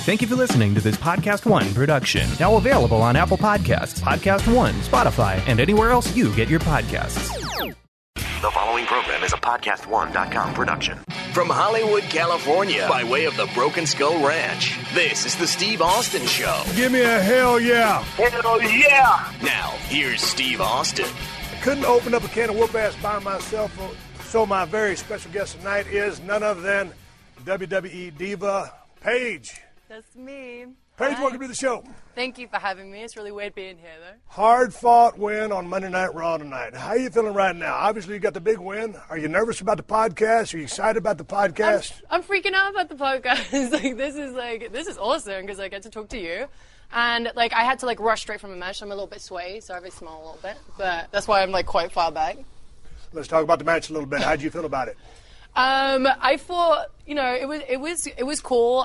Thank you for listening to this PodcastOne production. Now available on Apple Podcasts, PodcastOne, Spotify, and anywhere else you get your podcasts. The following program is a PodcastOne.com production. From Hollywood, California, by way of the Broken Skull Ranch, this is the Steve Austin Show. Give me a hell yeah. Hell yeah! Now, here's Steve Austin. I couldn't open up a can of whoop-ass by myself, so my very special guest tonight is none other than WWE diva, Paige. That's me. Paige, Hi. welcome to the show. Thank you for having me. It's really weird being here, though. Hard-fought win on Monday Night Raw tonight. How are you feeling right now? Obviously, you got the big win. Are you nervous about the podcast? Are you excited about the podcast? I'm freaking out about the podcast. This is awesome because I get to talk to you. And, I had to, rush straight from a match. I'm a little bit sweaty, so I have a small a little bit. But that's why I'm, quite far back. Let's talk about the match a little bit. How did you feel about it? I thought, it was cool.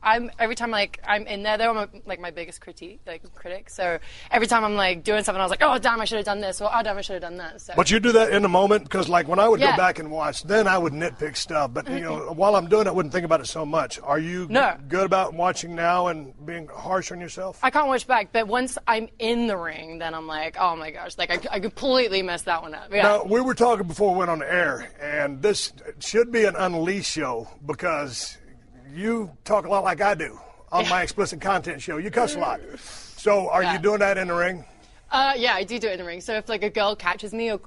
I'm every time I'm in there though, I'm my biggest critic. So every time I'm doing something, I was like, oh damn, I should have done this, or oh damn, I should have done that. So. But you do that in the moment because when I would go back and watch, then I would nitpick stuff. But while I'm doing it, I wouldn't think about it so much. Are you good about watching now and being harsh on yourself? I can't watch back, but once I'm in the ring, then I'm like, oh my gosh, I completely messed that one up. Yeah. Now we were talking before we went on the air, and this should be an Unleashed show because you talk a lot like I do on my explicit content show. You cuss a lot. So are you doing that in the ring? Yeah, I do it in the ring. So if a girl catches me or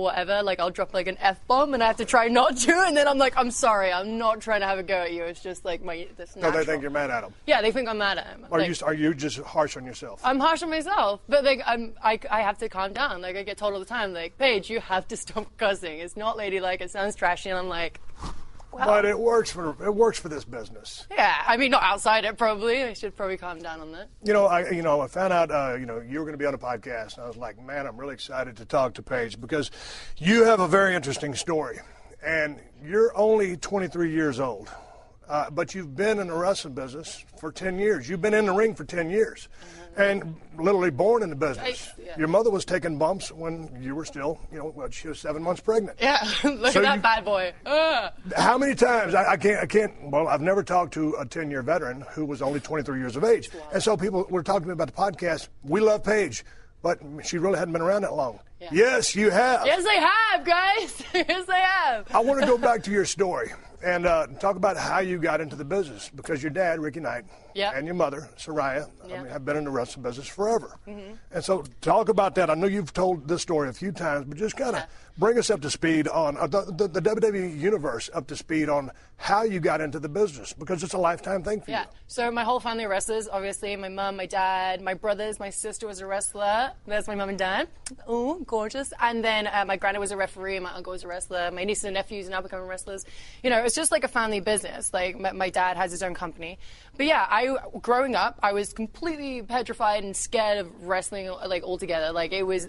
whatever, I'll drop an F-bomb and I have to try not to, and then I'm like, I'm sorry, I'm not trying to have a go at you. It's just this natural. No, they think you're mad at them. Yeah, they think I'm mad at him. Are you just harsh on yourself? I'm harsh on myself, but I have to calm down. I get told all the time, Paige, you have to stop cussing. It's not ladylike. It sounds trashy, and I'm like. Well, but it works for this business. Yeah, I mean, not outside it, probably. I should probably calm down on that. I found out, you were going to be on a podcast, and I was like, man, I'm really excited to talk to Paige because you have a very interesting story, and you're only 23 years old, but you've been in the wrestling business for 10 years. You've been in the ring for 10 years. And literally born in the business. Your mother was taking bumps when you were still, she was 7 months pregnant. Yeah, look at that bad boy. How many times, I've never talked to a 10-year veteran who was only 23 years of age. And so people were talking to me about the podcast. We love Paige, but she really hadn't been around that long. Yeah. Yes, you have. Yes, I have, guys. Yes, I have. I want to go back to your story and talk about how you got into the business because your dad, Ricky Knight, and your mother, Soraya, have been in the wrestling business forever. Mm-hmm. And so talk about that. I know you've told this story a few times, but just kind of bring us up to speed on the WWE universe, up to speed on how you got into the business because it's a lifetime thing for you. Yeah, so my whole family are wrestlers, obviously. My mom, my dad, my brothers, my sister was a wrestler. There's my mom and dad. Oh, gorgeous. And then my granddad was a referee, my uncle was a wrestler. My nieces and nephews are now becoming wrestlers. It's just like a family business. My dad has his own company. But yeah, growing up, I was completely petrified and scared of wrestling, altogether.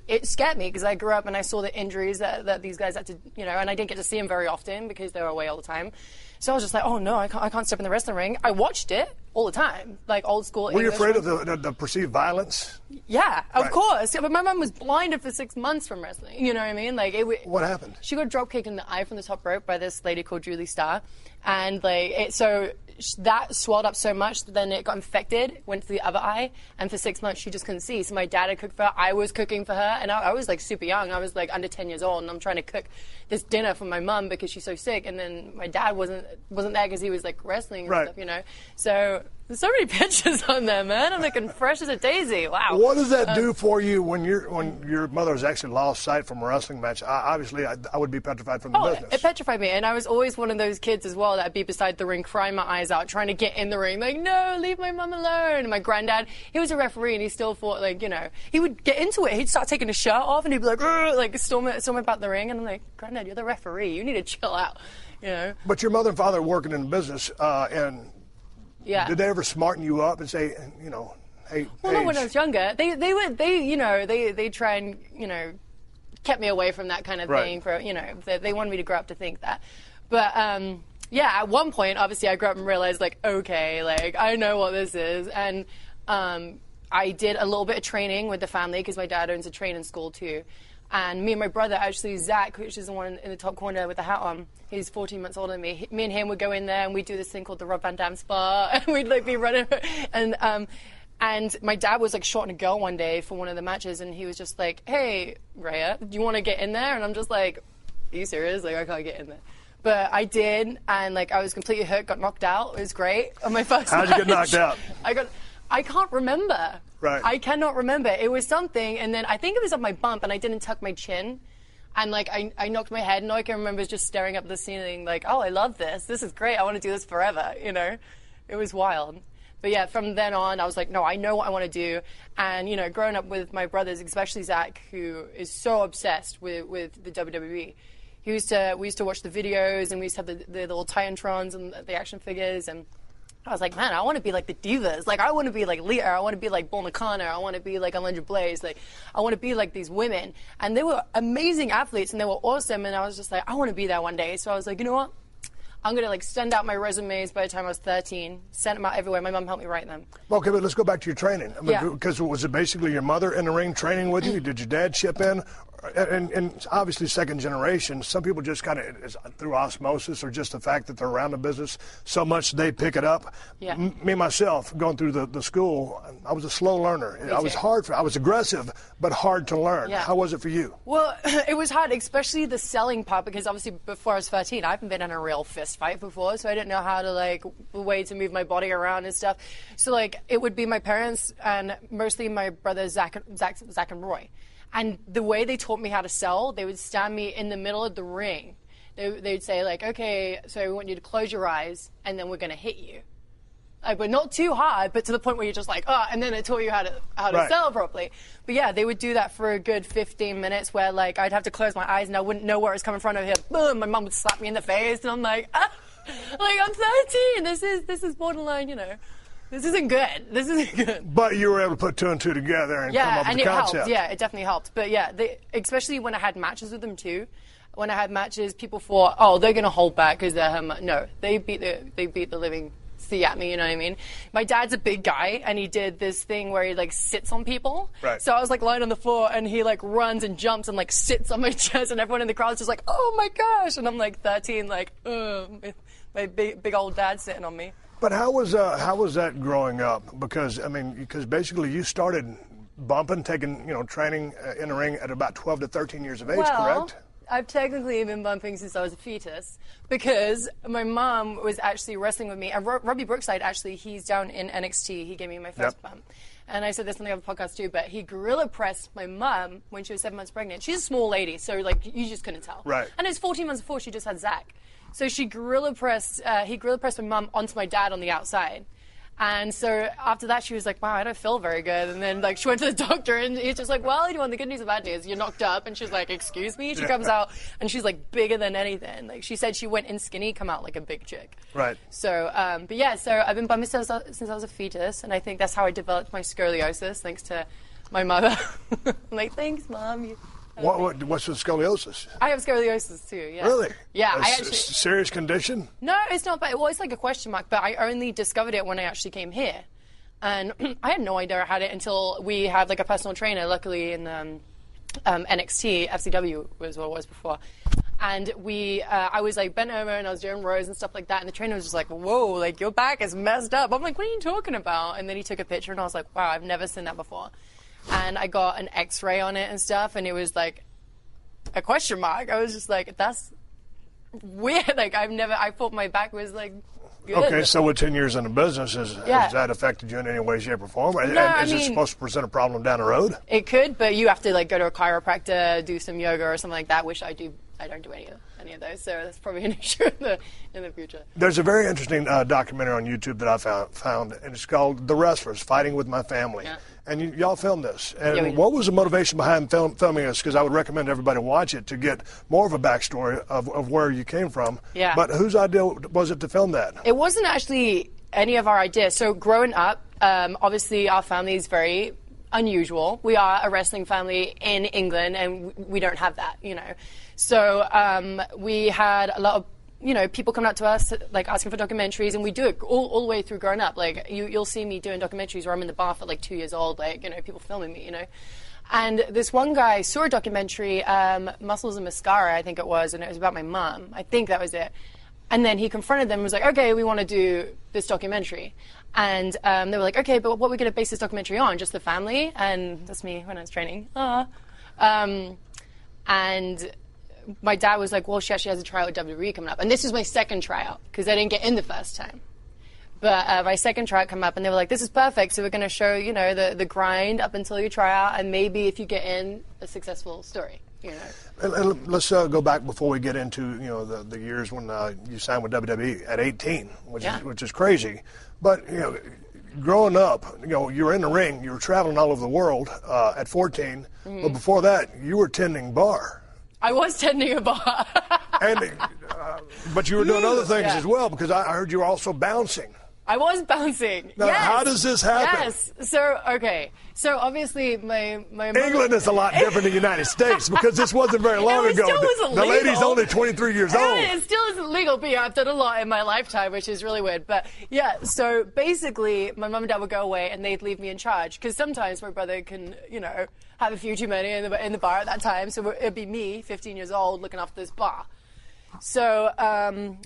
It scared me because I grew up and I saw the injuries that these guys had to, and I didn't get to see them very often because they were away all the time. So I was just like, oh no, I can't step in the wrestling ring. I watched it all the time, old school English. Were you afraid of the perceived violence? Yeah, of course. Yeah, but my mom was blinded for 6 months from wrestling. You know what I mean? What happened? She got drop kicked in the eye from the top rope by this lady called Julie Starr, and that swelled up so much that then it got infected, went to the other eye, and for 6 months she just couldn't see. So my dad had cooked for her, I was cooking for her, and I was super young. I was under 10 years old, and I'm trying to cook this dinner for my mom because she's so sick, and then my dad wasn't there because he was wrestling and stuff, So there's so many pictures on there, man. I'm looking fresh as a daisy. Wow. What does that do for you when your mother has actually lost sight from a wrestling match? Obviously, I would be petrified from the business. It petrified me, and I was always one of those kids as well that'd be beside the ring crying my eyes out, trying to get in the ring, no, leave my mom alone. And my granddad, he was a referee, and he still thought, he would get into it. He'd start taking his shirt off, and he'd be storm about the ring, and I'm like, Granddad, you're the referee. You need to chill out, But your mother and father are working in the business, and did they ever smarten you up and say, hey, well, Paige? not when I was younger. They try and, kept me away from that kind of thing for, they wanted me to grow up to think that. But, at one point, obviously, I grew up and realized, okay, I know what this is. And I did a little bit of training with the family because my dad owns a training school, too. And me and my brother, actually, Zach, which is the one in the top corner with the hat on, he's 14 months older than me. Me and him would go in there and we'd do this thing called the Rob Van Dam Spa. And we'd like be running. And my dad was like shot in a girl one day for one of the matches. And he was just like, hey, Rhea, do you want to get in there? And I'm just like, are you serious? Like, I can't get in there. But I did. And like, I was completely hurt, got knocked out. It was great on my first How'd you get knocked out? I can't remember. Right. I cannot remember. It was something, and then I think it was on my bump, and I didn't tuck my chin. And, like, I knocked my head, and all I can remember is just staring up at the ceiling, like, oh, I love this. This is great. I want to do this forever, you know? It was wild. But, yeah, from then on, I was like, no, I know what I want to do. And, you know, growing up with my brothers, especially Zach, who is so obsessed with the WWE, we used to watch the videos, and we used to have the little Titantrons and the action figures, and I was like, man, I want to be like the divas. Like, I want to be like Lita. I want to be like Bull Nakano. I want to be like Alundra Blaze. Like, I want to be like these women. And they were amazing athletes, and they were awesome. And I was just like, I want to be there one day. So I was like, you know what? I'm going to, like, send out my resumes by the time I was 13, send them out everywhere. My mom helped me write them. Okay, but let's go back to your training. I mean, Yeah. Because was it basically your mother in the ring training with you? Did your dad chip in? And obviously second generation, some people just kind of, through osmosis or just the fact that they're around the business so much, they pick it up. Yeah. Me, myself, going through the school, I was a slow learner. I was aggressive, but hard to learn. Yeah. How was it for you? Well, it was hard, especially the selling part, because obviously before I was 13, I haven't been in a real fist fight before, so I didn't know how to, like, the way to move my body around and stuff. So, like, it would be my parents and mostly my brothers, Zach and Roy. And the way they taught me how to sell, they would stand me in the middle of the ring. They'd say, like, okay, so we want you to close your eyes, and then we're going to hit you. Like, but not too hard, but to the point where you're just like, oh, and then they taught you how to Right. sell properly. But yeah, they would do that for a good 15 minutes where, like, I'd have to close my eyes and I wouldn't know where it was coming from. Over here, boom, my mom would slap me in the face, and I'm like, ah, like, I'm 13. This is borderline, you know. This isn't good. This isn't good. But you were able to put two and two together and come up with the concept. Helped. Yeah, it definitely helped. But yeah, especially when I had matches with them too. When I had matches, people thought, oh, they're going to hold back because they're no, they beat the living sea at me. You know what I mean? My dad's a big guy, and he did this thing where he like sits on people. Right. So I was like lying on the floor, and he like runs and jumps and like sits on my chest, and everyone in the crowd's just like, oh my gosh, and I'm like 13, like, my big old dad sitting on me. But how was that growing up? Because basically you started bumping, taking training in the ring at about 12 to 13 years of age, correct? I've technically been bumping since I was a fetus because my mom was actually wrestling with me. And Robbie Brookside, actually, he's down in NXT. He gave me my first bump. And I said this on the other podcast too, but he gorilla pressed my mom when she was 7 months pregnant. She's a small lady, so like you just couldn't tell. Right. And it was 14 months before she just had Zach. So he gorilla pressed my mom onto my dad on the outside. And so after that, she was like, wow, I don't feel very good. And then like she went to the doctor, and he's just like, well, you want the good news and bad news. You're knocked up. And she's like, excuse me? She comes out, and she's like bigger than anything. Like she said she went in skinny, come out like a big chick. Right. So, but yeah, so I've been bumping since I was a fetus. And I think that's how I developed my scoliosis, thanks to my mother. I'm like, thanks, Mom. What's with scoliosis? I have scoliosis too, yeah. Really? Yeah. Serious condition? No, it's not bad. Well, it's like a question mark, but I only discovered it when I actually came here. And I had no idea I had it until we had like a personal trainer, luckily in NXT, FCW was what it was before. And I was like bent over and I was doing rows and stuff like that. And the trainer was just like, whoa, like your back is messed up. I'm like, what are you talking about? And then he took a picture and I was like, wow, I've never seen that before. And I got an X-ray on it and stuff, and it was like a question mark. I was just like, that's weird. Like I thought my back was like good. Okay, so with 10 years in the business, has that affected you in any way, shape, or form? No, is it supposed to present a problem down the road? It could, but you have to like go to a chiropractor, do some yoga or something like that, which I do. I don't do any of those, so that's probably an issue in the future. There's a very interesting documentary on YouTube that I found, and it's called "The Wrestlers: Fighting with My Family." Yeah. And y'all filmed this. And what was the motivation behind filming this? Because I would recommend everybody watch it to get more of a backstory of where you came from. Yeah. But whose idea was it to film that? It wasn't actually any of our ideas. So growing up, obviously our family is very unusual. We are a wrestling family in England, and we don't have that, you know. So we had a lot of people coming up to us, like, asking for documentaries, and we do it all the way through growing up. Like, you'll see me doing documentaries where I'm in the bath at, like, 2 years old, like, people filming me, And this one guy saw a documentary, Muscles and Mascara, I think it was, and it was about my mum. I think that was it. And then he confronted them and was like, okay, we want to do this documentary. And they were like, okay, but what are we going to base this documentary on? Just the family? And that's me when I was training. And my dad was like, well, she actually has a tryout with WWE coming up. And this was my second tryout, because I didn't get in the first time. But my second tryout came up, and they were like, this is perfect. So we're going to show, you know, the grind up until you try out, and maybe if you get in, a successful story. You know. And let's go back before we get into, you know, the years when you signed with WWE at 18, which is crazy. But, you know, growing up, you know, you were in the ring, you were traveling all over the world at 14, but before that, you were tending bar. I was tending a bar. But you were doing other things as well, because I heard you were also bouncing. I was bouncing. Now, how does this happen? Yes. So, okay. So, obviously, my England is a lot different than the United States, because this wasn't very long ago. Still wasn't the legal. lady's only 23 years old. It still isn't legal, but yeah, I've done a lot in my lifetime, which is really weird. But yeah, so basically, my mum and dad would go away, and they'd leave me in charge, because sometimes my brother can, you know, have a few too many in the bar at that time. So it'd be me, 15 years old, looking after this bar. So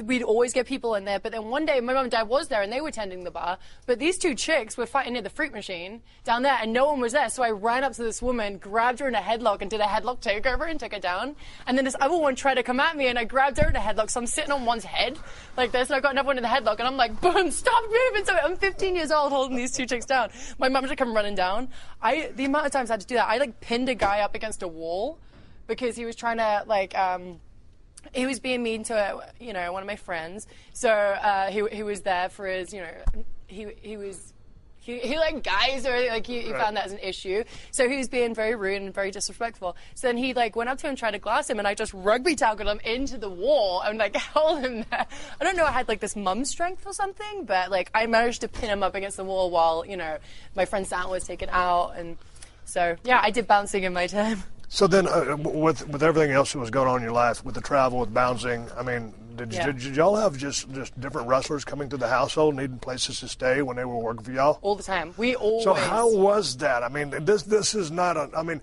we'd always get people in there. But then one day, my mum and dad was there, and they were tending the bar. But these two chicks were fighting near the fruit machine down there, and no one was there. So I ran up to this woman, grabbed her in a headlock, and did a headlock takeover and took her down. And then this other one tried to come at me, and I grabbed her in a headlock. So I'm sitting on one's head like this, and I've got another one in the headlock, and I'm like, boom, stop moving. So I'm 15 years old holding these two chicks down. My mum should come running down. The amount of times I had to do that, I like pinned a guy up against a wall because he was trying to like he was being mean to, you know, one of my friends. So he was there for his, you know, he like guys, or like he found that as an issue. So he was being very rude and very disrespectful. So then he like went up to him and tried to glass him, and I just rugby tackled him into the wall and like held him there. I don't know, I had like this mum strength or something, but like I managed to pin him up against the wall while, you know, my friend Sam was taken out. And so yeah, I did bouncing in my time. So then, with everything else that was going on in your life, with the travel, with bouncing, I mean, did y'all have just different wrestlers coming to the household, needing places to stay when they were working for y'all? All the time. We always. So how was that? I mean, this is not I mean,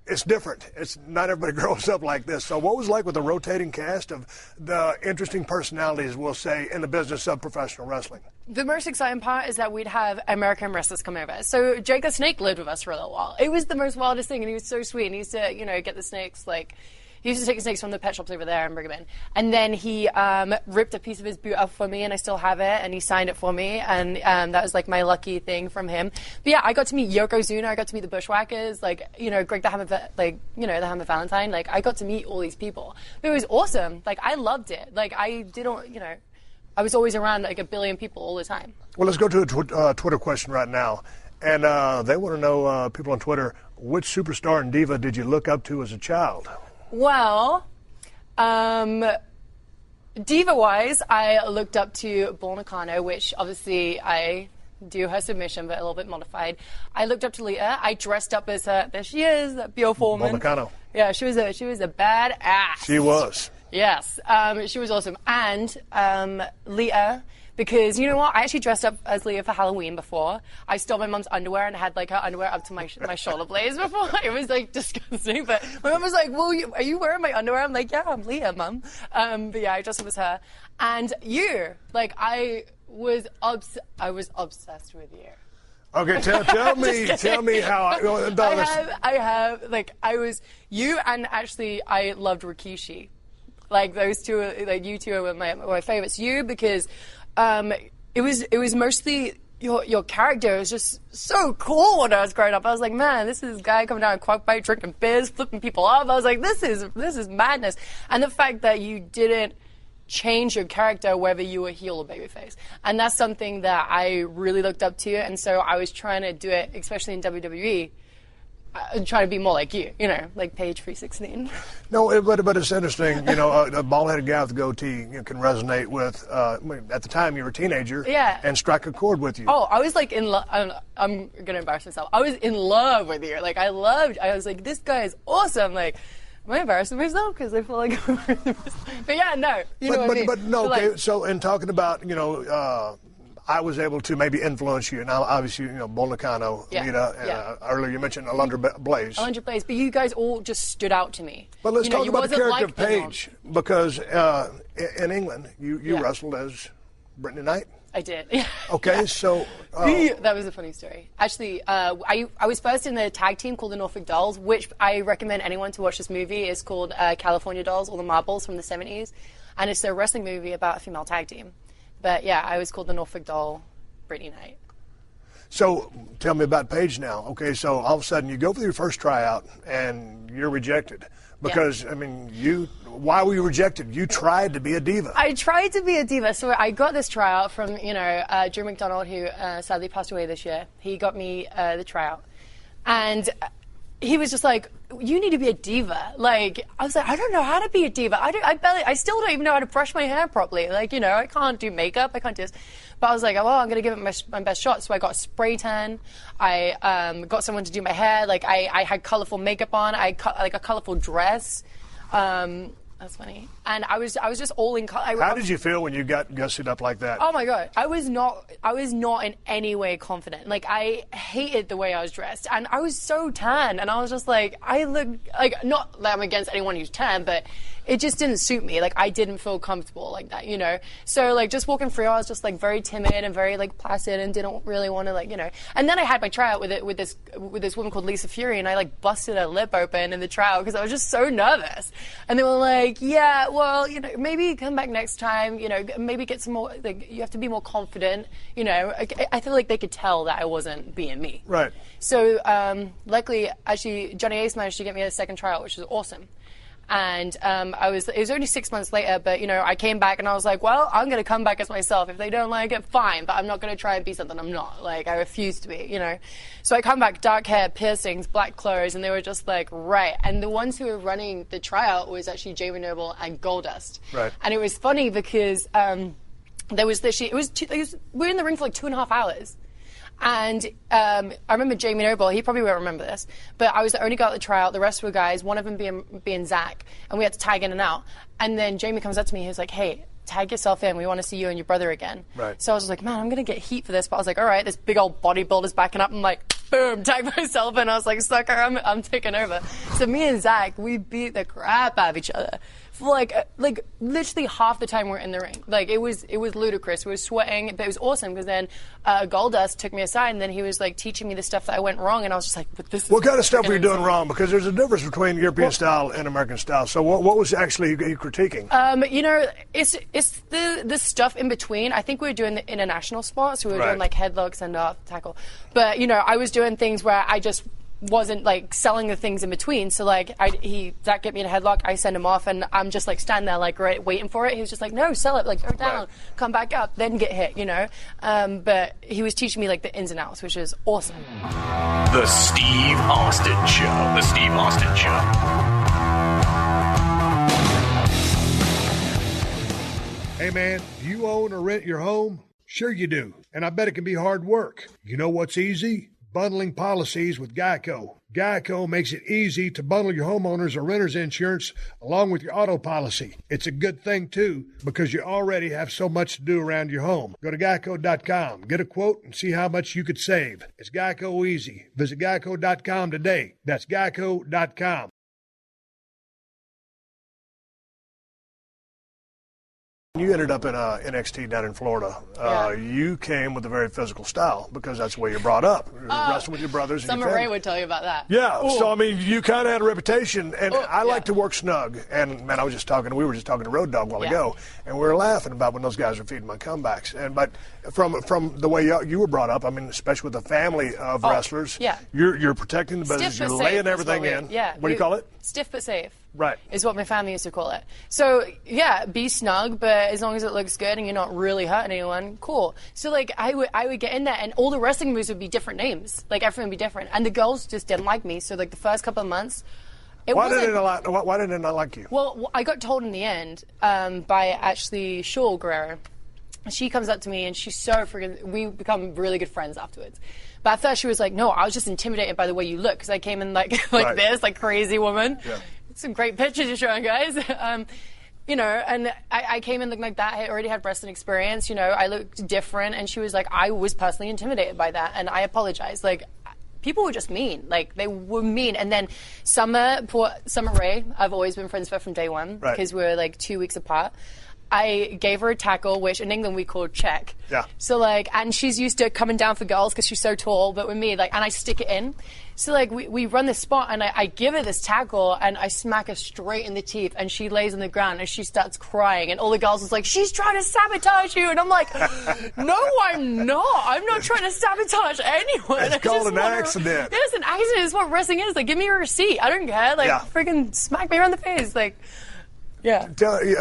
it's different. It's not everybody grows up like this. So what was it like with the rotating cast of the interesting personalities, we'll say, in the business of professional wrestling? The most exciting part is that we'd have American wrestlers come over. So Jake the Snake lived with us for a little while. It was the most wildest thing, and he was so sweet. And he used to, you know, get the snakes, like, he used to take the snakes from the pet shops over there and bring them in. And then he ripped a piece of his boot up for me, and I still have it, and he signed it for me. And that was, like, my lucky thing from him. But, yeah, I got to meet Yokozuna. I got to meet the Bushwhackers, like, you know, Greg the Hammer, like, you know, the Hammer Valentine. Like, I got to meet all these people. But it was awesome. Like, I loved it. Like, I didn't, you know, I was always around, like, a billion people all the time. Well, let's go to a Twitter question right now. And they want to know, people on Twitter, which superstar and diva did you look up to as a child? Well, diva-wise, I looked up to Bull Nakano, which obviously I do her submission, but a little bit modified. I looked up to Lita. I dressed up as her. There she is, that Buell Foreman. Bull Nakano. Yeah, she was a bad ass. She was. Yes, she was awesome. And Lita, because you know what? I actually dressed up as Lita for Halloween before. I stole my mom's underwear and had like her underwear up to my shoulder blades before. It was like disgusting. But my mom was like, "Well, are you wearing my underwear?" I'm like, "Yeah, I'm Lita, Mom." But yeah, I dressed up as her. And you, like, I was obsessed with you. Okay, tell me how I have, like, I was you, and actually I loved Rikishi. Like, those two, like, you two were my favorites. You, because it was mostly your character was just so cool when I was growing up. I was like, man, this is a guy coming down a quack bite, drinking beers, flipping people off. I was like, this is madness. And the fact that you didn't change your character whether you were heel or babyface. And that's something that I really looked up to. And so I was trying to do it, especially in WWE, trying to be more like you know, like Paige 316. No, but it's interesting, you know, a bald-headed guy with a goatee can resonate with, at the time you were a teenager, and strike a chord with you. Oh, I was like in love, I'm going to embarrass myself. I was in love with you. Like, I was like, this guy is awesome. Like, am I embarrassing myself? Because I feel like But yeah, no, you know what I mean. But no, so, okay, like, so in talking about, you know, I was able to maybe influence you. Now, obviously, Bull Nakano, Lita, earlier you mentioned Alundra Blaze. Alundra Blaze, but you guys all just stood out to me. But let's talk about the character of Paige, because in England, you wrestled as Brittany Knight. I did. Okay, so... that was a funny story. Actually, I was first in the tag team called the Norfolk Dolls, which I recommend anyone to watch this movie. It's called California Dolls, or the Marbles from the 70s. And it's a wrestling movie about a female tag team. But yeah, I was called the Norfolk Doll, Brittany Knight. So tell me about Paige now. Okay, so all of a sudden you go for your first tryout and you're rejected. Because, why were you rejected? You tried to be a diva. I tried to be a diva. So I got this tryout from, Drew McDonald, who sadly passed away this year. He got me the tryout. And he was just like, you need to be a diva. Like, I was like, I don't know how to be a diva. I still don't even know how to brush my hair properly. Like, I can't do makeup. I can't do this. But I was like, well, I'm going to give it my best shot. So I got a spray tan. I got someone to do my hair. Like, I had colorful makeup on. I cut like a colorful dress. That's funny. And I was just all in color. How did you feel when you got gussied up like that? Oh my God. I was not in any way confident. Like, I hated the way I was dressed. And I was so tan. And I was just like, I look like, not that I'm against anyone who's tan, but it just didn't suit me. Like, I didn't feel comfortable like that, So, like, just walking through, I was just, like, very timid and very, like, placid and didn't really want to, like, And then I had my tryout with this woman called Lisa Fury, and I, like, busted her lip open in the tryout because I was just so nervous. And they were like, yeah, well, maybe come back next time, maybe get some more, like, you have to be more confident, I feel like they could tell that I wasn't being me. Right. So, luckily, actually, Johnny Ace managed to get me a second tryout, which was awesome. And it was only 6 months later, but, I came back and I was like, well, I'm going to come back as myself. If they don't like it, fine, but I'm not going to try and be something I'm not. Like, I refuse to be, So I come back, dark hair, piercings, black clothes, and they were just like, right. And the ones who were running the tryout was actually Jamie Noble and Goldust. Right. And it was funny because there was this, we were in the ring for like 2.5 hours. And I remember Jamie Noble, he probably won't remember this, but I was the only girl at the tryout, the rest were guys, one of them being Zach, and we had to tag in and out. And then Jamie comes up to me, he was like, hey, tag yourself in, we want to see you and your brother again. Right. So I was just like, man, I'm going to get heat for this, but I was like, all right, this big old bodybuilder's backing up, and like, boom, tag myself in. I was like, sucker, I'm taking over. So me and Zach, we beat the crap out of each other. For like literally half the time we're in the ring. Like, it was ludicrous. We were sweating, but it was awesome because then Goldust took me aside and then he was like teaching me the stuff that I went wrong, and I was just like, but this is what kind of stuff were you doing wrong? Because there's a difference between European style and American style. So what was actually you critiquing? It's the stuff in between. I think we were doing the international spots. So we were doing like headlocks and off tackle. But I was doing things where I just wasn't like selling the things in between. So like Zach get me in a headlock, I send him off, and I'm just like standing there like waiting for it. He was just like, no, sell it, like go down, come back up, then get hit, But he was teaching me like the ins and outs, which is awesome. The Steve Austin Show. The Steve Austin Show. Hey man, do you own or rent your home? Sure you do, and I bet it can be hard work. You know what's easy? Bundling policies with Geico. Geico makes it easy to bundle your homeowners or renters insurance along with your auto policy. It's a good thing, too, because you already have so much to do around your home. Go to geico.com, get a quote, and see how much you could save. It's Geico easy. Visit geico.com today. That's geico.com. You ended up in NXT down in Florida. You came with a very physical style because that's the way you're brought up. Wrestling with your brothers. Summer Rae would tell you about that. Yeah. Ooh. So, I mean, you kind of had a reputation, and I like to work snug. And, man, we were just talking to Road Dogg a while ago, and we were laughing about when those guys were feeding my comebacks. But from the way you were brought up, I mean, especially with a family of wrestlers, you're protecting the business, you're laying everything in. Yeah. What do you call it? Stiff but safe. Right. Is what my family used to call it. So, yeah, be snug, but as long as it looks good and you're not really hurting anyone, cool. So, like, I would get in there, and all the wrestling moves would be different names. Like, everything would be different. And the girls just didn't like me. So, like, the first couple of months, why didn't they not like you? Well, I got told in the end by actually Shaw Guerrero. She comes up to me, and she's so freaking... We become really good friends afterwards. But at first, she was like, no, I was just intimidated by the way you look, because I came in like this, like crazy woman. Yeah. Some great pictures you're showing, guys. you know, and I came in looking like that. I already had breast experience, you know, I looked different, and she was like, I was personally intimidated by that, and I apologized. Like, people were just mean. Like, they were mean. And then Summer Rae, I've always been friends with her from day one, because we're like 2 weeks apart. I gave her a tackle, which in England we call check. Yeah. So like, and she's used to coming down for girls because she's so tall, but with me, like, and I stick it in. So like, we run this spot, and I give her this tackle, and I smack her straight in the teeth, and she lays on the ground, and she starts crying, and all the girls was like, she's trying to sabotage you, and I'm like, no, I'm not. I'm not trying to sabotage anyone. It's called an accident. Yeah, it's an accident. It's what wrestling is. Like, give me a receipt. I don't care. Like, freaking smack me around the face. Like, yeah.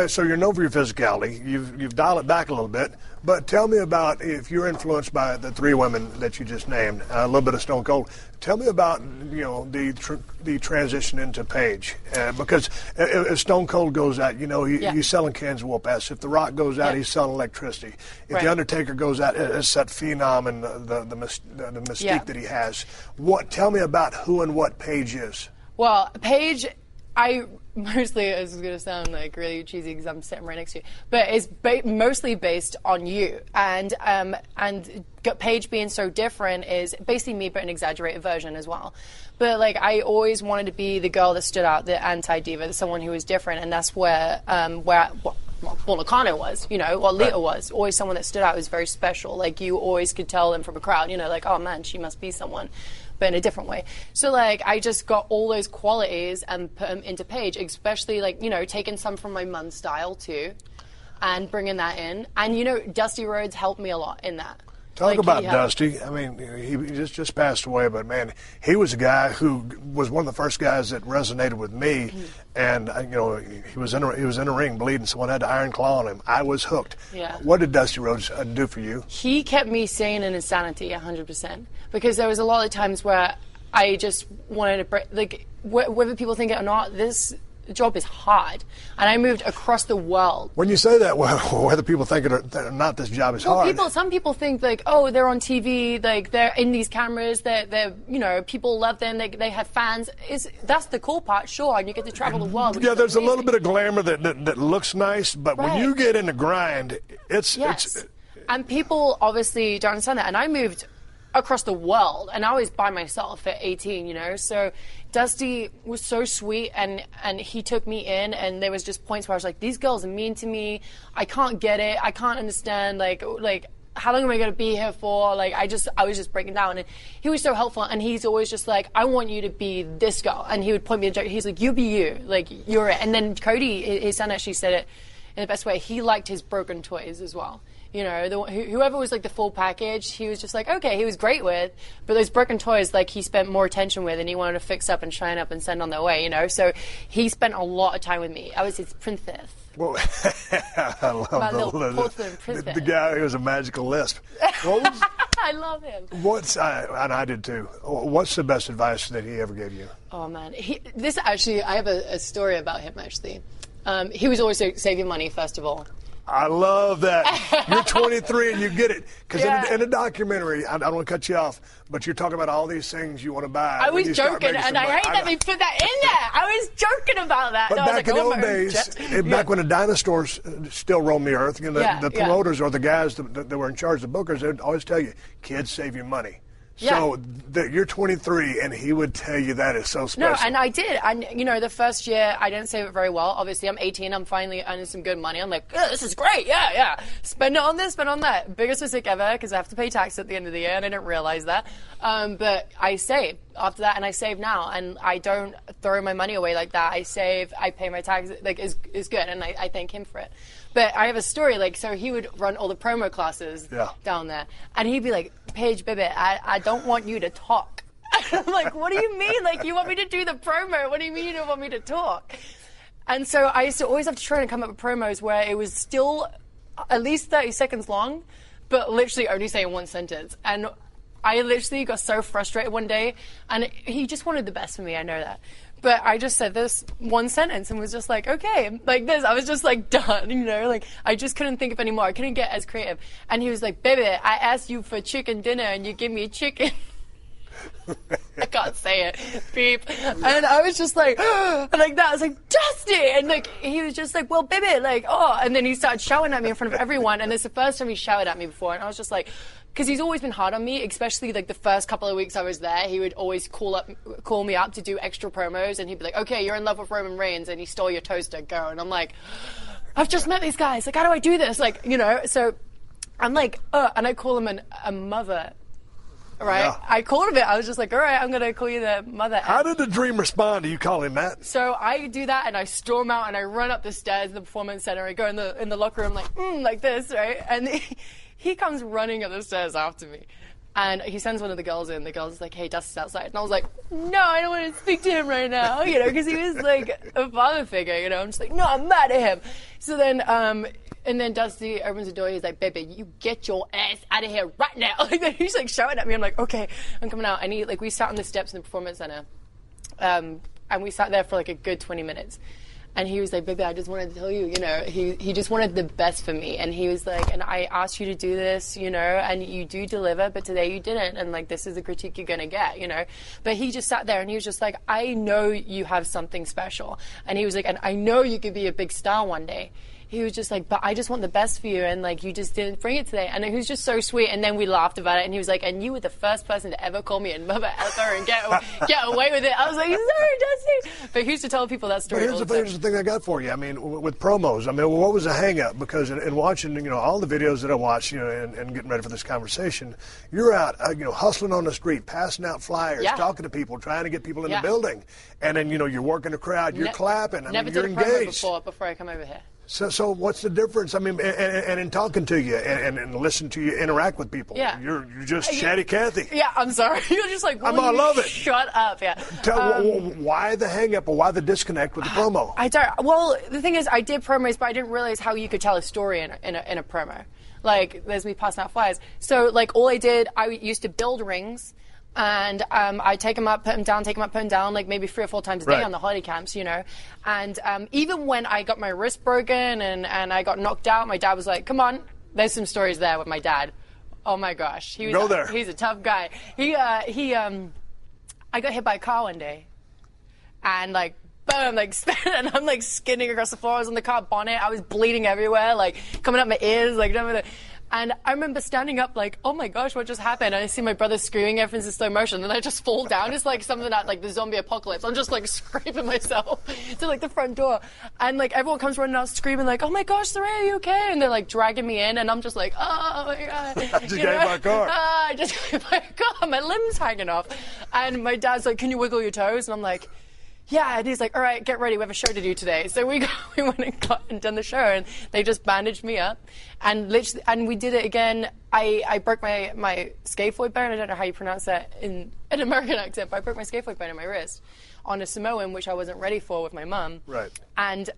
So you're known for your physicality. You've dialed it back a little bit, but tell me about, if you're influenced by the three women that you just named, a little bit of Stone Cold. Tell me about, you know, the transition into Paige, because if Stone Cold goes out, you know, he's selling cans of whoop ass. If The Rock goes out, he's selling electricity. If The Undertaker goes out, it's that phenom and the mystique that he has. Tell me about who and what Paige is. Well, Paige, I mostly, this is going to sound like really cheesy because I'm sitting right next to you, but it's mostly based on you. And Paige being so different is basically me, but an exaggerated version as well. But like, I always wanted to be the girl that stood out, the anti-diva, someone who was different, and that's where Nakano was, you know, or Lita was. Always someone that stood out, was very special. Like, you always could tell them from a crowd, you know, like, oh man, she must be someone. But in a different way. So like, I just got all those qualities and put them into Paige, especially like, you know, taking some from my mum's style too, and bringing that in. And you know, Dusty Rhodes helped me a lot in that. Talk about Dusty. I mean, he just passed away, but man, he was a guy who was one of the first guys that resonated with me. And you know, he was in a ring bleeding. Someone had the iron claw on him. I was hooked. Yeah. What did Dusty Rhodes do for you? He kept me sane in insanity 100%, because there was a lot of times where I just wanted to break. Like, whether people think it or not, this job is hard, and I moved across the world. When you say that, well, whether people think it or not, this job is hard. Some people think like, oh, they're on TV, like they're in these cameras, they're you know, people love them, they have fans. That's the cool part, sure, and you get to travel the world. Yeah, there's a little bit of glamour that looks nice, but when you get in the grind, it's and people obviously don't understand that. And I moved across the world, and I was by myself at 18, you know. So Dusty was so sweet, and he took me in, and there was just points where I was like, these girls are mean to me. I can't get it. I can't understand. Like how long am I going to be here for? Like, I was just breaking down, and he was so helpful, and he's always just like, I want you to be this girl, and he would point me a joke. He's like, you be you, like, you're it. And then Cody, his son, actually said it in the best way. He liked his broken toys as well. You know, whoever was like the full package, he was just like, okay, he was great with. But those broken toys, like, he spent more attention with, and he wanted to fix up and shine up and send on their way, you know. So he spent a lot of time with me. I was his princess. Well, I love the guy who has a magical lisp. I love him. And I did too. What's the best advice that he ever gave you? Oh man, I have a story about him actually. He was always saving money, first of all. I love that. You're 23 and you get it. Because in a documentary, I don't want to cut you off, but you're talking about all these things you want to buy. I was joking, and I hate that they put that in there. I was joking about that. But back in the old days, back when the dinosaurs still roamed the earth, you know, the promoters or the guys that were in charge, the bookers, they'd always tell you, kids, save your money. So you're 23, and he would tell you that is so special. No, and I did. And, you know, the first year, I didn't save it very well. Obviously, I'm 18. I'm finally earning some good money. I'm like, this is great. Yeah. Spend it on this, spend on that. Biggest mistake ever, because I have to pay tax at the end of the year, and I didn't realize that. But I saved after that, and I save now. And I don't throw my money away like that. I save, I pay my tax. Like, is good, and I thank him for it. But I have a story, like, so he would run all the promo classes down there. And he'd be like, Paige, baby, I don't want you to talk. I'm like, what do you mean? Like, you want me to do the promo? What do you mean you don't want me to talk? And so I used to always have to try and come up with promos where it was still at least 30 seconds long, but literally only saying one sentence. And I literally got so frustrated one day, and he just wanted the best for me, I know that. But I just said this one sentence and was just like, okay, like this. I was just like done, you know, like I just couldn't think of any more. I couldn't get as creative. And he was like, baby, I asked you for chicken dinner and you give me chicken. I can't say it. Beep. And I was just like, like that. I was like, Dusty! And like, he was just like, well, baby, like, oh. And then he started shouting at me in front of everyone. And it's the first time he shouted at me before. And I was just like, because he's always been hard on me, especially like the first couple of weeks I was there. He would always call me up to do extra promos. And he'd be like, okay, you're in love with Roman Reigns and he stole your toaster, go. And I'm like, I've just met these guys. Like, how do I do this? Like, you know, so I'm like, and I call him a mother. Right? Yeah. I called him it. I was just like, all right, I'm going to call you the mother. How did the dream respond to you calling that? So I do that, and I storm out, and I run up the stairs in the performance center. I go in the locker room like this, right? And he comes running up the stairs after me. And he sends one of the girls in. The girl's like, hey, Dusty's outside. And I was like, no, I don't want to speak to him right now, you know, because he was like a father figure, you know. I'm just like, no, I'm mad at him. So then, and then Dusty opens the door. He's like, baby, you get your ass out of here right now. Like, he's like shouting at me. I'm like, okay, I'm coming out. And we sat on the steps in the performance center. And we sat there for like a good 20 minutes. And he was like, baby, I just wanted to tell you, you know, he just wanted the best for me. And he was like, and I asked you to do this, you know, and you do deliver, but today you didn't. And like, this is the critique you're going to get, you know. But he just sat there and he was just like, I know you have something special. And he was like, and I know you could be a big star one day. He was just like, but I just want the best for you, and like, you just didn't bring it today. And he was just so sweet. And then we laughed about it, and he was like, and you were the first person to ever call me a mother effer and get away with it. I was like, sorry, Dusty. But he used to tell people that story. Here's the thing I got for you. I mean, with promos, I mean, what was the hang-up? Because in watching, you know, all the videos that I watched, you know, and getting ready for this conversation, you're out, you know, hustling on the street, passing out flyers, talking to people, trying to get people in the building, and then, you know, you're working the crowd, you're clapping, I mean, you're engaged. Never did a promo before I come over here. So what's the difference? I mean, and in talking to you and listen to you interact with people, you're just chatty Cathy. Yeah, I'm sorry. You're just like, I love it. Shut up, yeah. Why the hang-up or why the disconnect with the promo? I don't. Well, the thing is, I did promos, but I didn't realize how you could tell a story in a promo. Like, there's me passing out flyers. So, like, all I did, I used to build rings. And I take him up, put him down, take him up, put him down, like maybe 3 or 4 times a day on the holiday camps, you know. And even when I got my wrist broken and I got knocked out, my dad was like, come on. There's some stories there with my dad. Oh, my gosh. He's a tough guy. I got hit by a car one day. And, like, boom, like, and I'm, like, skidding across the floor. I was on the car bonnet. I was bleeding everywhere, like, coming up my ears, like, and I remember standing up like, oh my gosh, what just happened? And I see my brother screaming, everything's in slow motion, and I just fall down. It's like something at like the zombie apocalypse. I'm just like scraping myself to like the front door. And like everyone comes running out screaming like, oh my gosh, Saraya, are you okay? And they're like dragging me in, and I'm just like, oh my God. I just got hit by a car. I just got hit by a car. My limb's hanging off. And my dad's like, can you wiggle your toes? And I'm like, yeah, and he's like, all right, get ready, we have a show to do today. So we went and done the show, and they just bandaged me up, and literally, and we did it again. I broke my scaphoid bone. I don't know how you pronounce that in an American accent, but I broke my scaphoid bone in my wrist on a Samoan, which I wasn't ready for with my mum. Right. And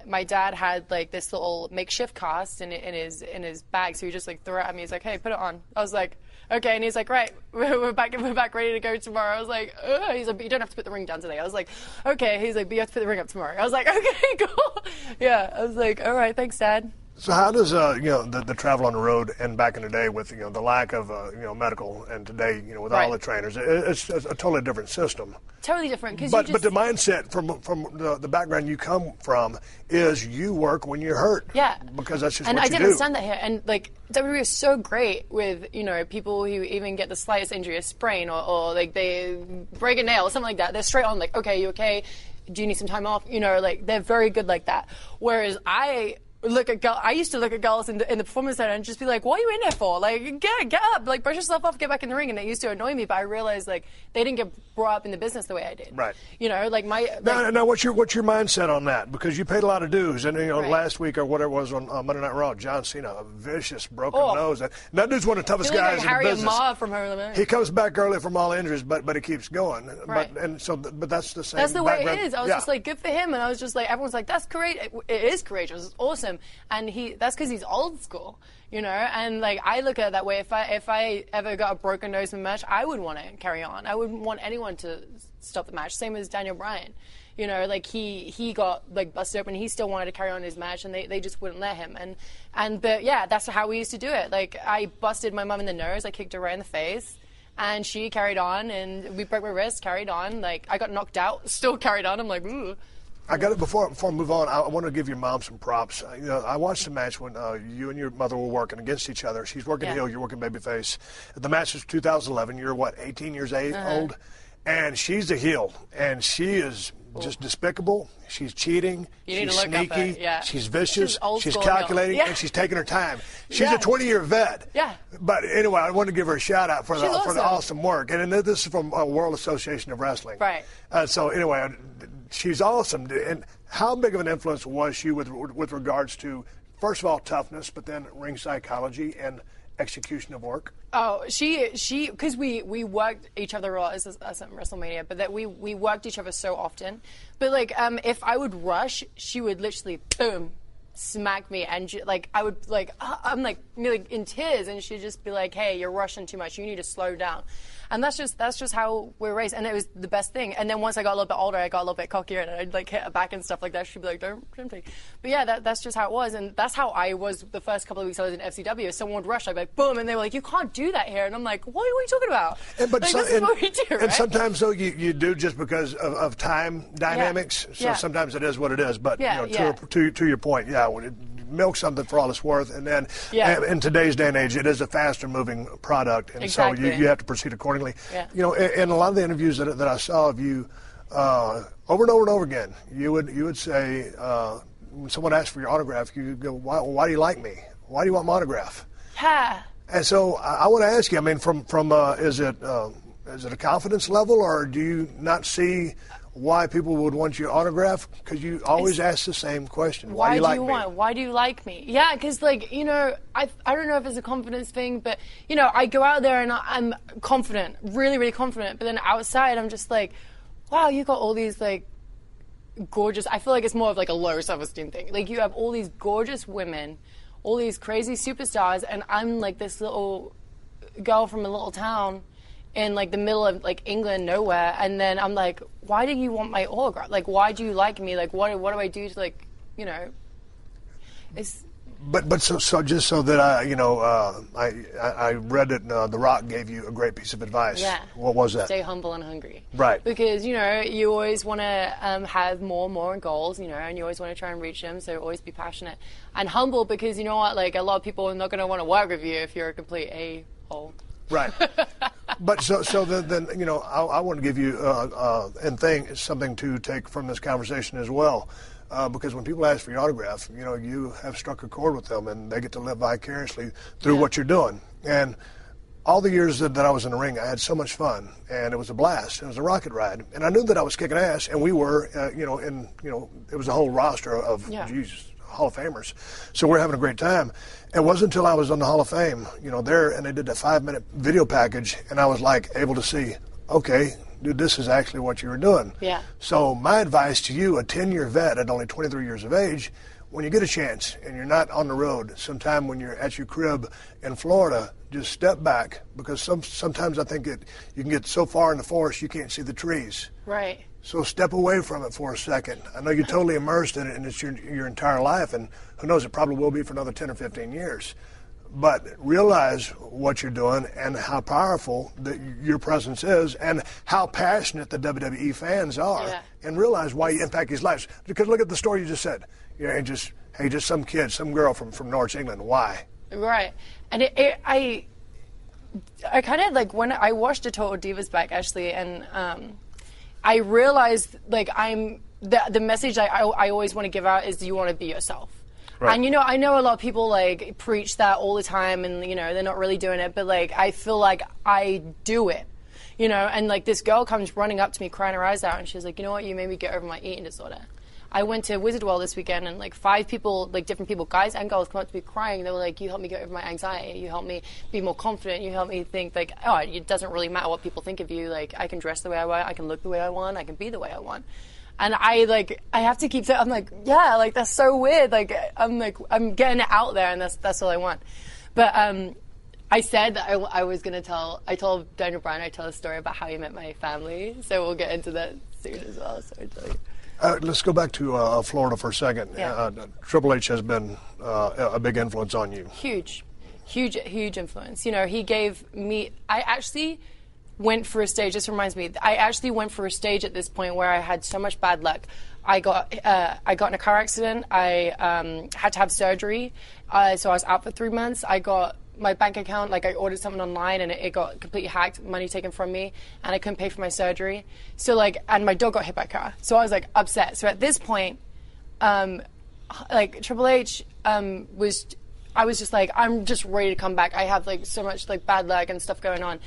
my dad had like this little makeshift cast in his bag, so he just like threw it at me. He's like, hey, put it on. I was like, okay, and he's like, right, we're back ready to go tomorrow. I was like, ugh. He's like, but you don't have to put the ring down today. I was like, okay. He's like, but you have to put the ring up tomorrow. I was like, okay, cool. Yeah, I was like, all right, thanks, Dad. So how does you know the travel on the road and back in the day with the lack of you know medical, and today with all the trainers, it's a totally different system. Totally different. But the mindset from the background you come from is you work when you're hurt. Yeah. Because that's just and what you do. And I didn't understand that here. And like WWE is so great with people who even get the slightest injury, a sprain or like they break a nail or something like that. They're straight on like, okay, you okay? Do you need some time off? Like they're very good like that. Whereas I used to look at girls in the performance center and just be like, what are you in there for? Like, get up, like, brush yourself off, get back in the ring. And it used to annoy me, but I realized, like, they didn't get brought up in the business the way I did. Right. Like my... Now, what's your mindset on that? Because you paid a lot of dues. And, last week or whatever it was on Monday Night Raw, John Cena, a vicious broken nose. That dude's one of the toughest guys in the Harry business. Harry and Ma from Harlem. He comes back early from all injuries, but he keeps going. Right. But that's the same That's the background. way it is. I was just like, good for him. And I was just like, everyone's like, that's great. It is courageous. It's awesome. And that's because he's old school, and like I look at it that way. If I ever got a broken nose in a match, I would want to carry on. I wouldn't want anyone to stop the match. Same as Daniel Bryan, like he got like busted open. He still wanted to carry on his match, and they just wouldn't let him. But yeah, that's how we used to do it. Like I busted my mum in the nose. I kicked her right in the face. And she carried on, and we broke my wrist, carried on. Like, I got knocked out, still carried on. I'm like, ooh. I got it before I move on. I want to give your mom some props. I watched the match when you and your mother were working against each other. She's working heel, you're working babyface. The match was 2011. You're what, 18 years old? And she's a heel, and she is just despicable. She's cheating. She's sneaky. She's vicious. She's calculating, and she's taking her time. She's a 20-year vet. Yeah. But anyway, I want to give her a shout out for the awesome work. And this is from World Association of Wrestling. Right. So anyway, she's awesome. And how big of an influence was she with regards to, first of all, toughness, but then ring psychology and execution of work? Oh, she, because we worked each other a lot as at WrestleMania, but that we worked each other so often. But like, if I would rush, she would literally boom, smack me, and I would I'm like nearly in tears, and she'd just be like, "Hey, you're rushing too much. You need to slow down." And that's just how we're raised, and it was the best thing. And then once I got a little bit older, I got a little bit cockier, and I'd like hit her back and stuff like that. She'd be like, "Don't take." But yeah, that's just how it was, and that's how I was the first couple of weeks I was in FCW. If someone would rush, I'd be like, "Boom," and they were like, "You can't do that here," and I'm like, "What are you talking about?" This is what we do, right? And sometimes though you do just because of time dynamics. So sometimes it is what it is. But to your point, when it milk something for all it's worth, and then in today's day and age, it is a faster moving product, and so you have to proceed accordingly. In a lot of the interviews that I saw of you, over and over and over again, you would say when someone asked for your autograph, you go, "Why do you like me? Why do you want my autograph?" Yeah. And so I want to ask you, I mean, from is it a confidence level, or do you not see why people would want your autograph? Because you always ask the same question. Why do you like me? Why do you like me? Yeah, because I don't know if it's a confidence thing, but I go out there and I'm confident, really, really confident. But then outside, I'm just like, wow, you got all these gorgeous. I feel like it's more of a low self-esteem thing. Like, you have all these gorgeous women, all these crazy superstars, and I'm like this little girl from a little town in the middle of England, nowhere, and then I'm like, why do you want my autograph? Why do you like me? What do I do to it's. But so just so that I read that The Rock gave you a great piece of advice. Yeah. What was that? Stay humble and hungry. Right. Because you always want to have more goals, and you always want to try and reach them. So always be passionate and humble, because you know what, a lot of people are not going to want to work with you if you're a complete a-hole. Right. But so then I want to give you something to take from this conversation as well. Because when people ask for your autograph, you have struck a chord with them, and they get to live vicariously through what you're doing. And all the years that I was in the ring, I had so much fun, and it was a blast. It was a rocket ride, and I knew that I was kicking ass, and we were, it was a whole roster of Hall of Famers. So we're having a great time. It wasn't until I was on the Hall of Fame, there, and they did a 5-minute video package, and I was able to see, okay, dude, this is actually what you were doing. Yeah. So my advice to you, a 10-year vet at only 23 years of age, when you get a chance and you're not on the road, sometime when you're at your crib in Florida, just step back, because sometimes I think you can get so far in the forest you can't see the trees. Right. So step away from it for a second. I know you're totally immersed in it, and it's your entire life, and who knows, it probably will be for another 10 or 15 years. But realize what you're doing and how powerful your presence is, and how passionate the WWE fans are, and realize why you impact these lives. Because look at the story you just said. And just some kid, some girl from Norwich, England. Why? Right. And I kind of when I watched the Total Divas back, actually, and I realized I'm the message I always want to give out is you want to be yourself. Right. And I know a lot of people preach that all the time, and they're not really doing it, but I feel like I do it, and this girl comes running up to me crying her eyes out, and she's like, you know what, you made me get over my eating disorder. I went to Wizard World this weekend, and 5 people, different people, guys and girls, come up to me crying. They were like, you helped me get over my anxiety, you helped me be more confident, you helped me think oh, it doesn't really matter what people think of you, I can dress the way I want, I can look the way I want, I can be the way I want. And I have to keep saying, I'm that's so weird. I'm getting it out there, and that's all I want. But I said that I was going to I told Daniel Bryan, I tell a story about how he met my family. So we'll get into that soon as well. So I tell you. Let's go back to Florida for a second. Yeah. Triple H has been a big influence on you. Huge influence. He gave me, I actually went through a stage. This reminds me. I actually went through a stage at this point where I had so much bad luck. I got in a car accident. I had to have surgery, so I was out for 3 months. I got my bank account, like I ordered something online and it got completely hacked, money taken from me, and I couldn't pay for my surgery. So like, and my dog got hit by a car. So I was like upset. So at this point, like Triple H I was just like, I'm just ready to come back. I have like so much like bad luck and stuff going on.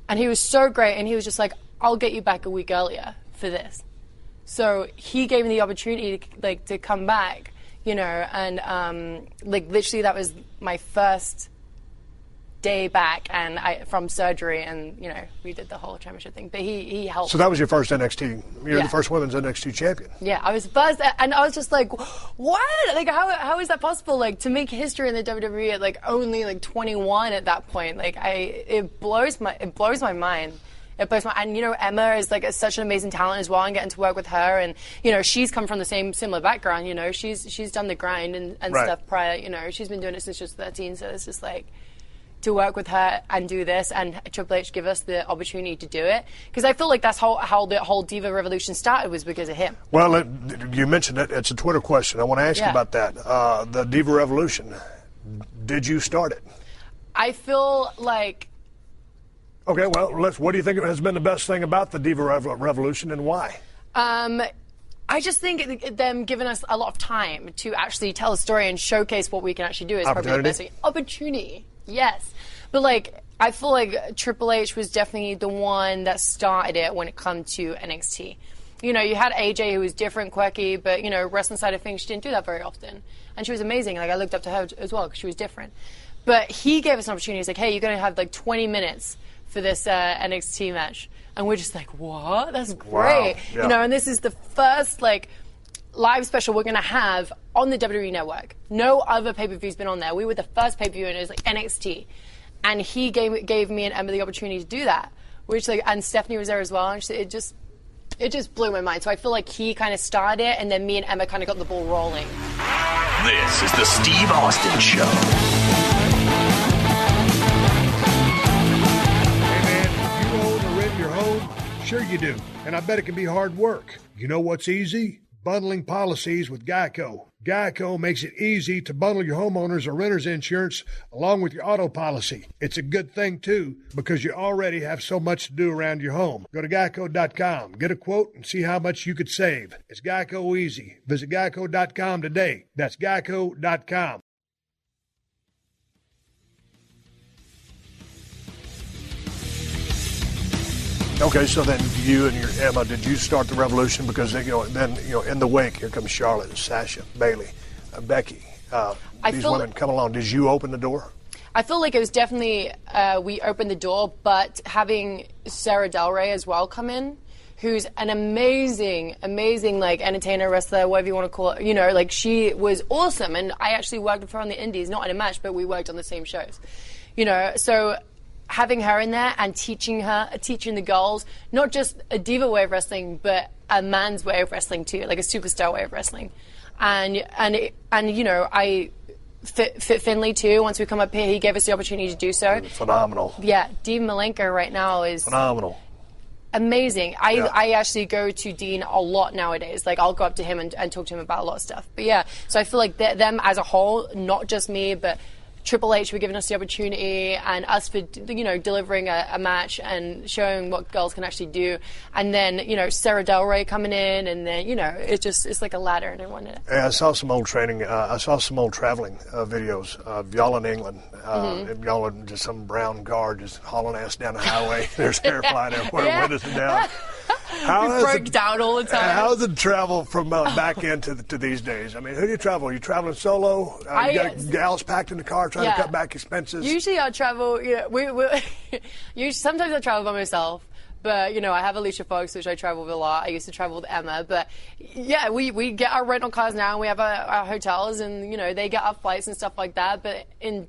And he was so great, and he was just like, I'll get you back a week earlier for this. So he gave me the opportunity to come back, you know, and like literally that was my first day back and from surgery, and you know, we did the whole championship thing, but he helped. So that was your first NXT. You're the first women's NXT champion. Yeah, I was buzzed, and I was just like, what? Like, how is that possible? Like, to make history in the WWE at like only like 21 at that point. Like, it blows my mind. It blows my, and you know, Emma is like such an amazing talent as well, and getting to work with her, and you know, she's come from the similar background. You know, she's done the grind and stuff prior. You know, she's been doing it since she was 13, so it's just like, to work with her and do this, and Triple H give us the opportunity to do it, because I feel like that's how the whole Diva Revolution started, was because of him. Well, you mentioned it. It's a Twitter question. I want to ask you about that. The Diva Revolution. Did you start it? I feel like. Okay, well, what do you think has been the best thing about the Diva Revolution, and why? I just think them giving us a lot of time to actually tell a story and showcase what we can actually do is probably the best thing. Opportunity. Yes. But, like, I feel like Triple H was definitely the one that started it when it comes to NXT. You know, you had AJ, who was different, quirky, but, you know, wrestling side of things, she didn't do that very often. And she was amazing. Like, I looked up to her as well because she was different. But he gave us an opportunity. He's like, hey, you're going to have, like, 20 minutes for this NXT match. And we're just like, what? That's great. Wow. Yeah. You know, and this is the first, like, live special we're going to have on the WWE Network. No other pay-per-view's been on there. We were the first pay-per-view, and it was like NXT. And he gave me and Emma the opportunity to do that. Which, like, and Stephanie was there as well, and it just blew my mind. So I feel like he kind of started it, and then me and Emma kind of got the ball rolling. This is the Steve Austin Show. Hey man, you own or rent your home? Sure you do. And I bet it can be hard work. You know what's easy? Bundling policies with Geico. Geico makes it easy to bundle your homeowners or renters insurance along with your auto policy. It's a good thing, too, because you already have so much to do around your home. Go to geico.com, get a quote, and see how much you could save. It's Geico easy. Visit geico.com today. That's geico.com. Okay, so then you and your Emma, did you start the revolution? Because then in the wake, here comes Charlotte, Sasha, Bayley, Becky. These women come along. Did you open the door? I feel like it was definitely we opened the door, but having Sarah Del Rey as well come in, who's an amazing like entertainer, wrestler, whatever you want to call it. You know, like she was awesome, and I actually worked with her on the Indies, not in a match, but we worked on the same shows. You know, so having her in there and teaching the girls not just a diva way of wrestling, but a man's way of wrestling too, like a superstar way of wrestling, and you know, I fit Finley too. Once we come up here, he gave us the opportunity to do so. Phenomenal. Yeah, Dean Malenko right now is phenomenal. Amazing. I actually go to Dean a lot nowadays. Like, I'll go up to him and talk to him about a lot of stuff. But yeah, so I feel like them as a whole, not just me, but Triple H for giving us the opportunity, and us for, you know, delivering a match and showing what girls can actually do. And then, you know, Sarah Del Rey coming in, and then, you know, it's like a ladder, and I wanted it. Yeah, I saw some old traveling videos of y'all in England. Y'all in just some brown car just hauling ass down the highway. There's air flying everywhere, windows are down. How broke down all the time. How does it travel from back into to these days? I mean, who do you travel? Are you traveling solo? You got gals packed in the car trying to cut back expenses? Usually I travel, you know, sometimes I travel by myself. But, you know, I have Alicia Fox, which I travel with a lot. I used to travel with Emma. But, yeah, we get our rental cars now, and we have our hotels, and, you know, they get our flights and stuff like that. But in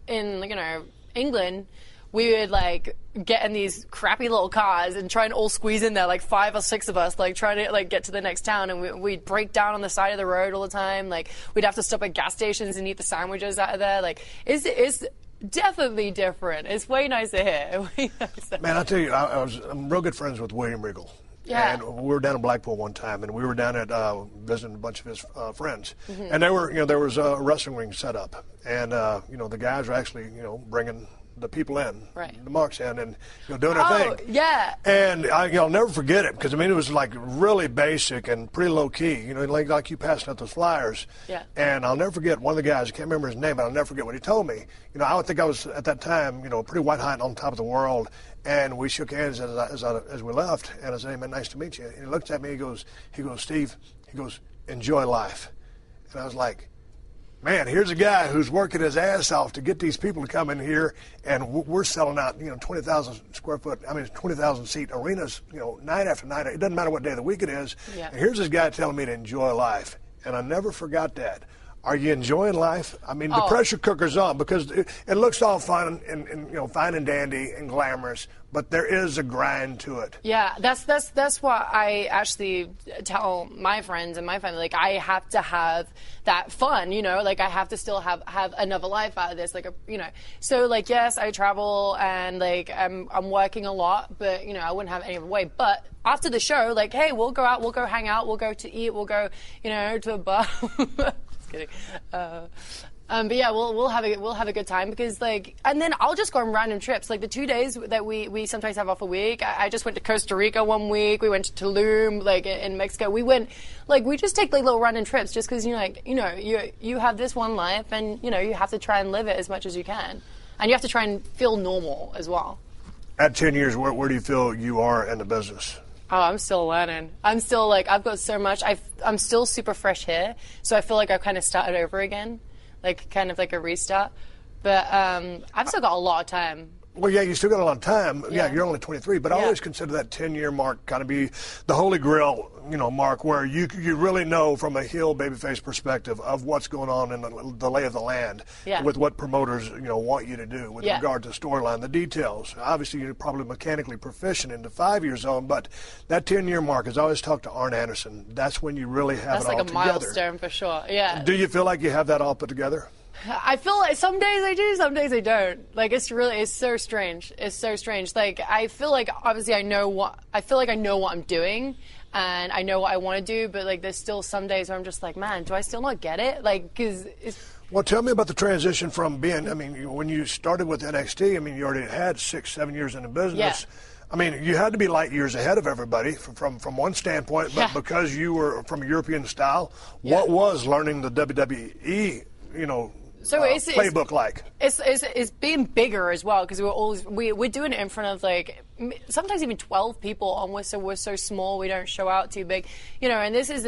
you know, England, we would, like, get in these crappy little cars and try and all squeeze in there, like 5 or 6 of us, like, trying to, like, get to the next town. And we'd break down on the side of the road all the time. Like, we'd have to stop at gas stations and eat the sandwiches out of there. Like, it's definitely different. It's way nicer here. Way nicer. Man, I tell you, I'm real good friends with William Regal. Yeah. And we were down in Blackpool one time, and we were down at visiting a bunch of his friends. And there was a wrestling ring set up, and the guys were actually bringing the people in, the marks in, and doing their thing. Yeah. And I'll never forget it because it was like really basic and pretty low key. Like you passing out those flyers. Yeah. And I'll never forget one of the guys. I can't remember his name, but I'll never forget what he told me. I would think I was at that time, pretty white hot on top of the world. And we shook hands as we left, and I said, "Hey man, nice to meet you." And he looked at me. He goes, "Steve," he goes, "enjoy life." And I was like, man, here's a guy who's working his ass off to get these people to come in here, and we're selling out, 20,000 20,000 seat arenas, night after night. It doesn't matter what day of the week it is. Yeah. And here's this guy telling me to enjoy life, and I never forgot that. Are you enjoying life? I mean, the pressure cooker's on because it looks all fun and fine and dandy and glamorous, but there is a grind to it. Yeah, that's what I actually tell my friends and my family. Like, I have to have that fun, Like, I have to still have another life out of this, So, like, yes, I travel and like I'm working a lot, but I wouldn't have any other way. But after the show, like, hey, we'll go out, we'll go hang out, we'll go to eat, we'll go, to a bar. Kidding. But yeah, we'll have a good time because and then I'll just go on random trips. Like the 2 days that we sometimes have off a week. I just went to Costa Rica one week. We went to Tulum, in Mexico. We went, we just take little random trips just because you have this one life and you have to try and live it as much as you can, and you have to try and feel normal as well. At 10 years, where do you feel you are in the business? Oh, I'm still learning. I'm still I've got so much. I'm still super fresh here, so I feel like I've kind of started over again, kind of like a restart. But I've still got a lot of time. Well, yeah, you still got a lot of time. Yeah. You're only 23, but I always consider that 10-year mark kind of be the holy grail, mark where you really know from a heel babyface perspective of what's going on in the lay of the land with what promoters, want you to do with regard to storyline, the details. Obviously, you're probably mechanically proficient in the 5-year zone, but that 10-year mark, as I always talk to Arn Anderson, that's when you really have it all together. That's like a milestone for sure, yeah. Do you feel like you have that all put together? I feel like some days I do, some days I don't. It's so strange. It's so strange. I feel like obviously I know what I'm doing and I know what I want to do, but there's still some days where I'm just like, man, do I still not get it? Well, tell me about the transition from being, when you started with NXT, you already had 6-7 years in the business. Yeah. You had to be light years ahead of everybody from one standpoint, but because you were from a European style, what was learning the WWE, playbook like? It's being bigger as well because we're doing it in front of sometimes even 12 people, and we're so small we don't show out too big, and this is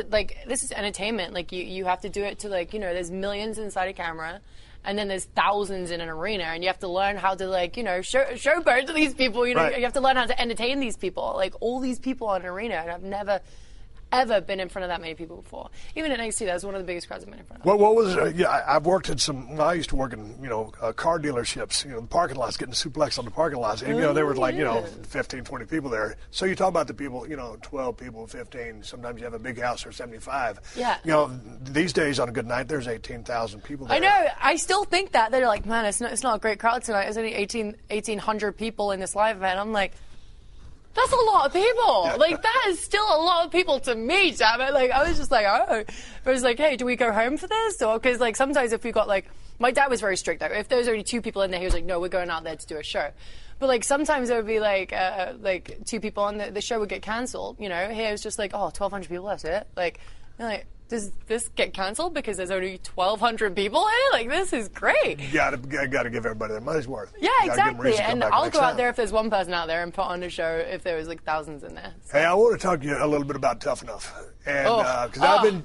entertainment. You have to do it to there's millions inside a camera, and then there's thousands in an arena, and you have to learn how to showboat to these people. You have to learn how to entertain these people, all these people in an arena, and I've never ever been in front of that many people before. Even at NXT, that was one of the biggest crowds I've been in front of. What was I've worked at I used to work in car dealerships, the parking lots, getting suplex on the parking lots, and there was 15, 20 people there. So you talk about the people, 12 people, 15. Sometimes you have a big house or 75. Yeah. These days on a good night, there's 18,000 people there. I know. I still think that they're like, man, it's not a great crowd tonight. There's only 1,800 people in this live event. I'm like, that's a lot of people. That is still a lot of people to me, damn it. I was just like, oh. But I was like, hey, do we go home for this? Or, because, sometimes if we got, my dad was very strict, though. If there was only 2 people in there, he was like, no, we're going out there to do a show. But, sometimes there would be, 2 people on the show would get cancelled, Here it was just 1,200 people, that's it. Does this get cancelled because there's only 1,200 people here? This is great. You gotta give everybody their money's worth. Yeah, exactly. And I'll go out there if there's one person out there and put on a show if there was thousands in there. So. Hey, I want to talk to you a little bit about Tough Enough, and because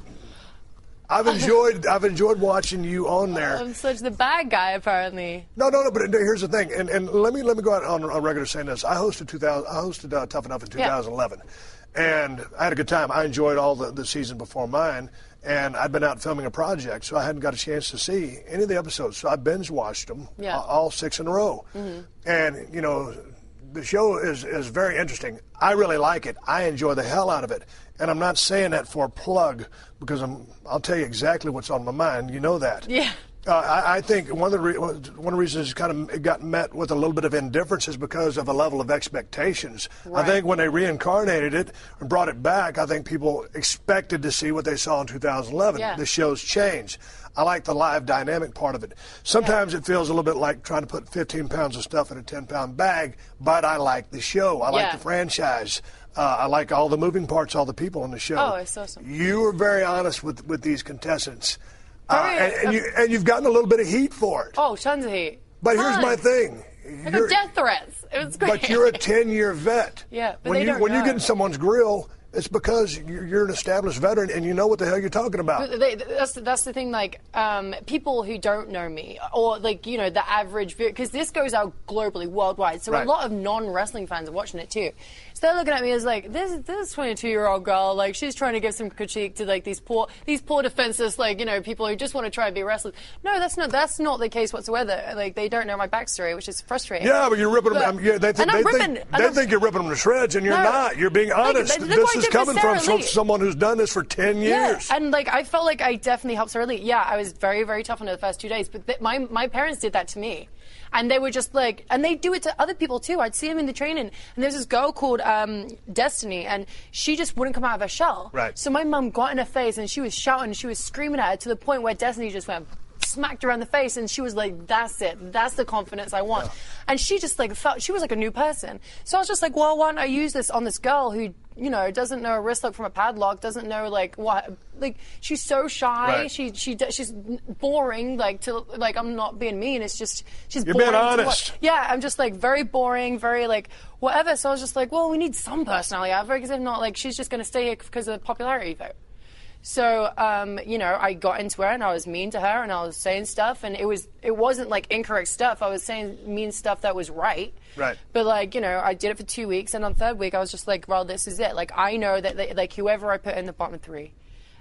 I've enjoyed watching you on there. I'm such the bad guy, apparently. No. But here's the thing, and let me go out on a regular saying this. I hosted Tough Enough in 2011. Yeah. And I had a good time. I enjoyed all the season before mine, and I'd been out filming a project, so I hadn't got a chance to see any of the episodes. So I binge watched them, all 6 in a row. Mm-hmm. And the show is very interesting. I really like it. I enjoy the hell out of it, and I'm not saying that for a plug because I'll tell you exactly what's on my mind. You know that. Yeah. I think one of the reasons it got met with a little bit of indifference is because of a level of expectations. Right. I think when they reincarnated it and brought it back, I think people expected to see what they saw in 2011. Yeah. The show's changed. I like the live dynamic part of it. Sometimes it feels a little bit like trying to put 15 pounds of stuff in a 10-pound bag, but I like the show. I like the franchise. I like all the moving parts, all the people on the show. Oh, it's awesome. You were very honest with these contestants. And you've gotten a little bit of heat for it. Oh, tons of heat. But here's my thing. I got death threats. It was great. But you're a 10-year vet. Yeah, but when you get in someone's grill, it's because you're an established veteran and you know what the hell you're talking about. That's the thing, like, people who don't know me, or, like, you know, the average, because this goes out globally, worldwide, so a lot of non-wrestling fans are watching it too. So they're looking at me as like, this 22-year-old girl, like, she's trying to give some critique to, like, these poor defenseless, like, you know, people who just want to try and be wrestlers. No, that's not the case whatsoever. Like, they don't know my backstory, which is frustrating. Yeah, but you're ripping them. They think you're ripping them to shreds, and you're not. You're being honest. This is coming from someone who's done this for 10 years. And, like, I felt like I definitely helped Sarah Lee. Yeah, I was very, very tough on her the first 2 days, but my parents did that to me. And they were just like, and they do it to other people too. I'd see them in the training, and there's this girl called Destiny, and she just wouldn't come out of her shell. Right. So my mum got in her face, and she was shouting, she was screaming at her to the point where Destiny just went, smacked her in the face, and she was like, that's it. That's the confidence I want. Yeah. And she just, like, felt, she was like a new person. So I was just like, well, why don't I use this on this girl who, you know, doesn't know a wrist lock from a padlock, doesn't know, like, what, like, she's so shy, right. She's boring, like, I'm not being mean, it's just, she's You're boring. Being honest. Yeah, I'm just, like, very boring, very, like, whatever. So I was just like, well, we need some personality out of her, because if not, like, she's just going to stay here because of the popularity vote. So, you know, I got into her and I was mean to her and I was saying stuff, and it wasn't like incorrect stuff. I was saying mean stuff that was right. Right. But, like, you know, I did it for 2 weeks, and on the third week I was just like, well, this is it. Like, I know that, like, whoever I put in the bottom three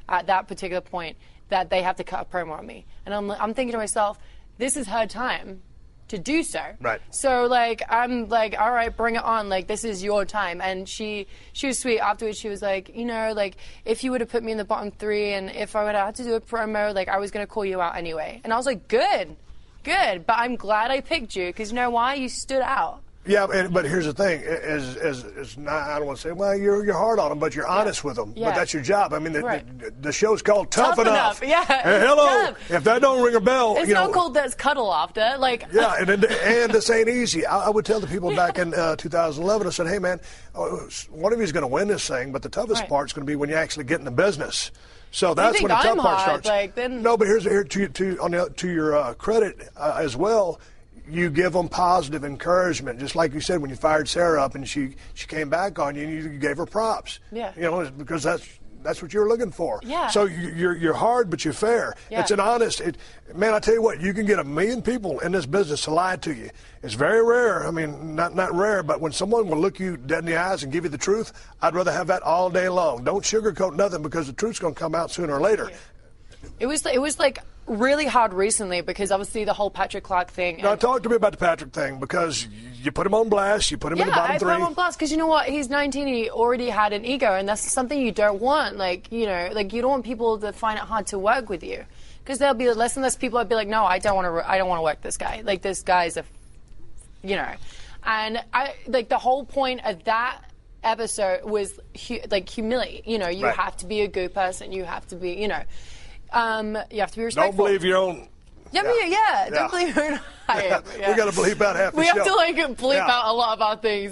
at that particular point, that they have to cut a promo on me. And I'm thinking to myself, this is her time to do so. Right. So, like, I'm like, all right, bring it on. Like, this is your time. And she was sweet. Afterwards, she was like, you know, like, if you would have put me in the bottom three and if I would have had to do a promo, like, I was going to call you out anyway. And I was like, good. But I'm glad I picked you, because you know why? You stood out. Yeah, but here's the thing: is not, I don't want to say, well, you're hard on them, but you're honest with them. Yeah. But that's your job. I mean, the show's called Tough Enough. Yeah. And hello, if that don't ring a bell, it's not called That's Cuddle After. Like. Yeah, and this ain't easy. I would tell the people back in 2011. I said, hey man, one of you is going to win this thing, but the toughest part's going to be when you actually get in the business. So that's when the tough part starts. Like, then... No, but here to your credit as well. You give them positive encouragement, just like you said when you fired Sarah up and she came back on you, and you gave her props. Yeah. You know, because that's what you're looking for. Yeah. So you're hard, but you're fair. Yeah. It's an honest. Man, I tell you what, you can get 1 million people in this business to lie to you. It's very rare. I mean, not rare, but when someone will look you dead in the eyes and give you the truth, I'd rather have that all day long. Don't sugarcoat nothing, because the truth's going to come out sooner or later. Yeah. It was like really hard recently, because obviously the whole Patrick Clark thing. Now, talk to me about the Patrick thing, because you put him on blast, you put him in the bottom three. Yeah, I put him on blast because you know what? He's 19 and he already had an ego, and that's something you don't want. Like, you know, like, you don't want people to find it hard to work with you, because there'll be less and less people that'll be like, no, I don't want to work this guy. Like, this guy's you know. And the whole point of that episode was humility. You know, you have to be a good person. You have to be, you know. You have to be respectful. Don't believe your own. Don't believe your own hype. We got to bleep out half the show. We have to bleep out a lot of our things.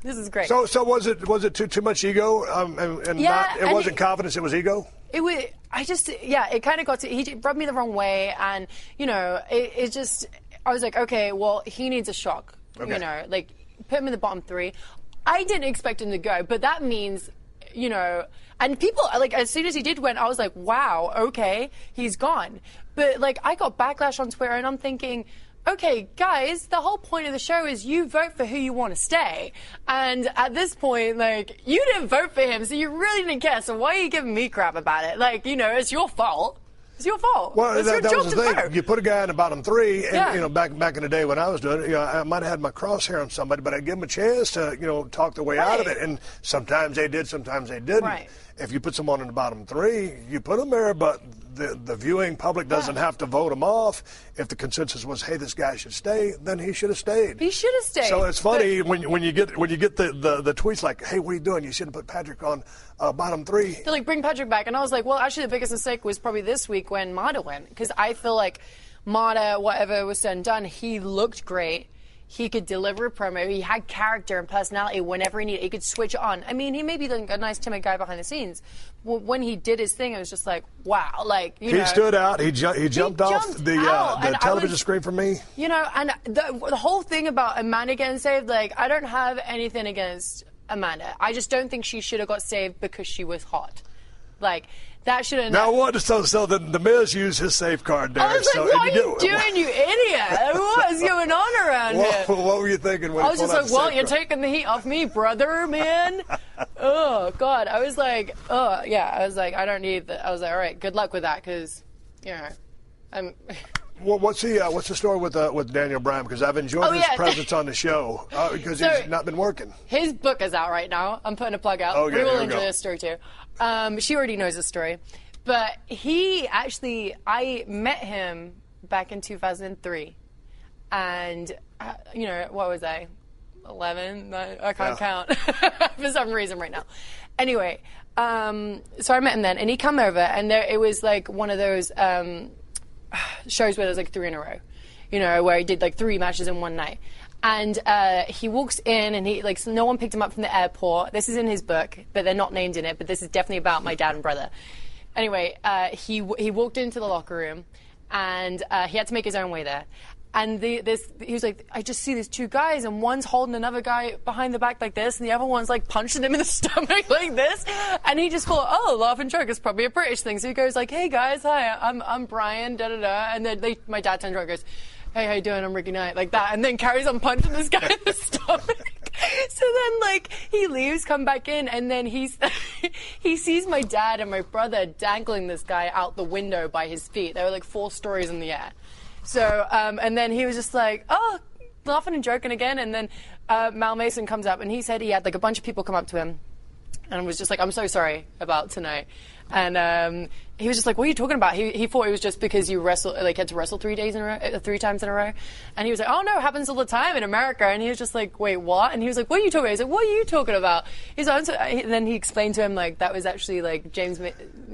This is great. So was it too much ego? It wasn't confidence. It was ego. It was. It kind of got to. He rubbed me the wrong way, and you know, it just. I was like, okay, well, he needs a shock. Okay. You know, like, put him in the bottom three. I didn't expect him to go, but that means, you know. And people, like, as soon as he did win, I was like, wow, okay, he's gone. But, like, I got backlash on Twitter, and I'm thinking, okay, guys, the whole point of the show is you vote for who you want to stay. And at this point, like, you didn't vote for him, so you really didn't care. So why are you giving me crap about it? Like, you know, it's your fault. It's your fault. Well, it's your that job was to the thing. throw. You put a guy in the bottom three, and Yeah. back in the day when I was doing it, I might have had my crosshair on somebody, but I'd give them a chance to talk their way out of Right. it. And sometimes they did, sometimes they didn't. Right. If you put someone in the bottom three, you put them there, but the viewing public doesn't have to vote him off. If the consensus was, hey, this guy should stay, then he should have stayed. He should have stayed. So it's funny when you get the tweets like, hey, what are you doing? You shouldn't put Patrick on bottom three. To bring Patrick back, and I was like, well, actually, the biggest mistake was probably this week when Marta went, because I feel like Marta, whatever was said and done, he looked great. He could deliver a promo. He had character and personality whenever he needed. He could switch it on. I mean, he may be a nice, timid guy behind the scenes. When he did his thing, it was just like, wow. He stood out. He jumped off the television screen for me. And the whole thing about Amanda getting saved, I don't have anything against Amanda. I just don't think she should have got saved because she was hot. That should have. Now what? So the Miz used his safeguard there. I was like, what are you doing, you idiot? What is going on around here? What were you thinking when I was he just pulled out like, the well, safeguard? you're taking the heat off me, brother, man. Oh, God. I was like, oh, yeah. I was like, I don't need that. I was like, all right, good luck with that, because, I'm... Well, what's the story with Daniel Bryan? Because I've enjoyed his presence on the show because he's not been working. His book is out right now. I'm putting a plug out. Okay, we will there we enjoy go. this story too. She already knows the story, but I met him back in 2003, and what was I? 11? I can't count for some reason right now. Anyway, so I met him then, and he come over, and it was like one of those shows where there's 3 in a row, where he did 3 matches in one night. And he walks in, and no one picked him up from the airport. This is in his book, but they're not named in it, but this is definitely about my dad and brother. Anyway, he walked into the locker room, and he had to make his own way there. And he was like, I just see these 2 guys, and one's holding another guy behind the back like this, and the other one's punching him in the stomach like this. And he just thought, laugh and joke. It's probably a British thing. So he goes hey guys, hi, I'm Brian, da da da. And then my dad turns around and goes, hey, how you doing? I'm Ricky Knight, like that. And then carries on punching this guy in the stomach. So then he leaves, come back in, and then he sees my dad and my brother dangling this guy out the window by his feet. They were 4 stories in the air. So, and then he was just laughing and joking again. And then Mal Mason comes up, and he said he had a bunch of people come up to him and was just I'm so sorry about tonight. And he was just what are you talking about? He thought it was just because you had to wrestle 3 days in a row, 3 times in a row. And he was like, oh no, it happens all the time in America. And he was just wait, what? And he was like, what are you talking about? He's like, what are you talking about? He's like, and then he explained to him that was actually James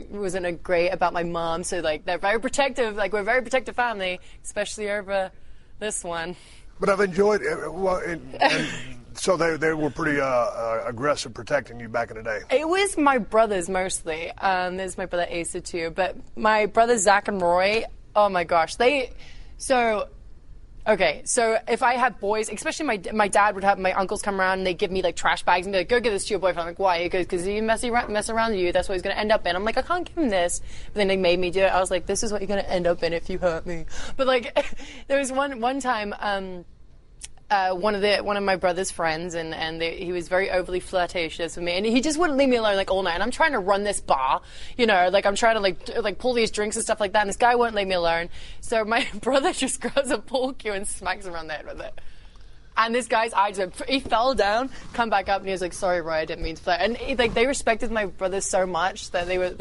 wasn't great about my mom. So they're very protective. We're a very protective family, especially over this one. But I've enjoyed and so they were pretty aggressive protecting you back in the day. It was my brothers mostly. There's my brother Asa too, but my brothers Zach and Roy. Oh my gosh, So if I had boys, especially my dad would have my uncles come around and they give me trash bags and be like, go give this to your boyfriend. I'm like, why? He goes, because he mess around with you. That's what he's going to end up in. I'm like, I can't give him this. But then they made me do it. I was like, this is what you're going to end up in if you hurt me. But there was one time. One of my brother's friends, and he was very overly flirtatious with me, and he just wouldn't leave me alone all night. And I'm trying to run this bar, I'm trying to pull these drinks and stuff like that. And this guy wouldn't leave me alone. So my brother just grabs a pool cue and smacks him around the head with it. And this guy's eyes he fell down, come back up, and he was like, sorry, Roy, I didn't mean to flirt. And they respected my brothers so much that they were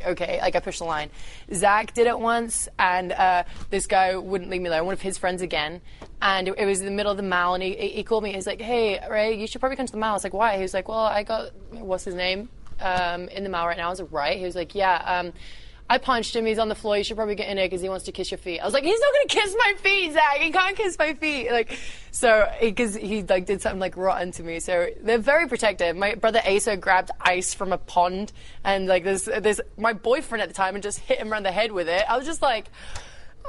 okay, I pushed the line. Zach did it once, and this guy wouldn't leave me alone, one of his friends again. And it was in the middle of the mall, and he called me. He's like, hey, Ray, you should probably come to the mall. I was like, why? He was like, well, I got, what's his name, in the mall right now. I was like, right. He was like, yeah, I punched him. He's on the floor. You should probably get in there because he wants to kiss your feet. I was like, he's not going to kiss my feet, Zach. He can't kiss my feet. Because he did something rotten to me. So they're very protective. My brother Asa grabbed ice from a pond, and there's my boyfriend at the time, and just hit him around the head with it. I was just like,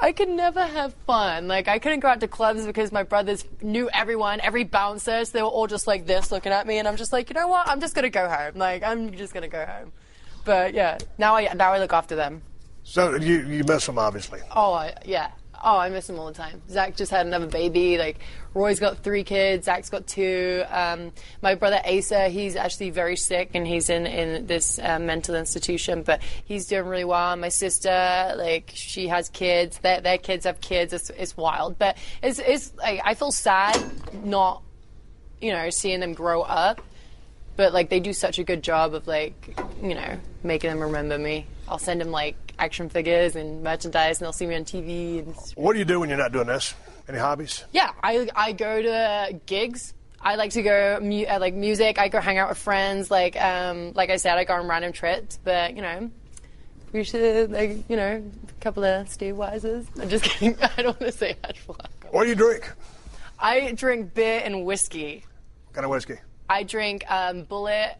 I could never have fun. I couldn't go out to clubs because my brothers knew everyone, every bouncer. So they were all just like this, looking at me, and I'm just like, you know what? I'm just going to go home. I'm just going to go home. But yeah, now I look after them. So you miss them, obviously. Oh, yeah. Oh, I miss him all the time. Zach just had another baby. Like, Roy's got 3 kids. Zach's got 2. My brother Asa, he's actually very sick, and he's in this mental institution, but he's doing really well. My sister, like, she has kids. Their kids have kids. It's wild. But it's like, I feel sad not, seeing them grow up. But, like, they do such a good job of, like, making them remember me. I'll send them, like, action figures and merchandise, and they'll see me on TV. And what do you do when you're not doing this? Any hobbies? Yeah, I go to gigs. I like to go, like, music. I go hang out with friends. Like I said, I go on random trips. But, we should, like, a couple of Steve Wises. I'm just kidding. I don't want to say actual alcohol. What do you drink? I drink beer and whiskey. What kind of whiskey? I drink Bullet.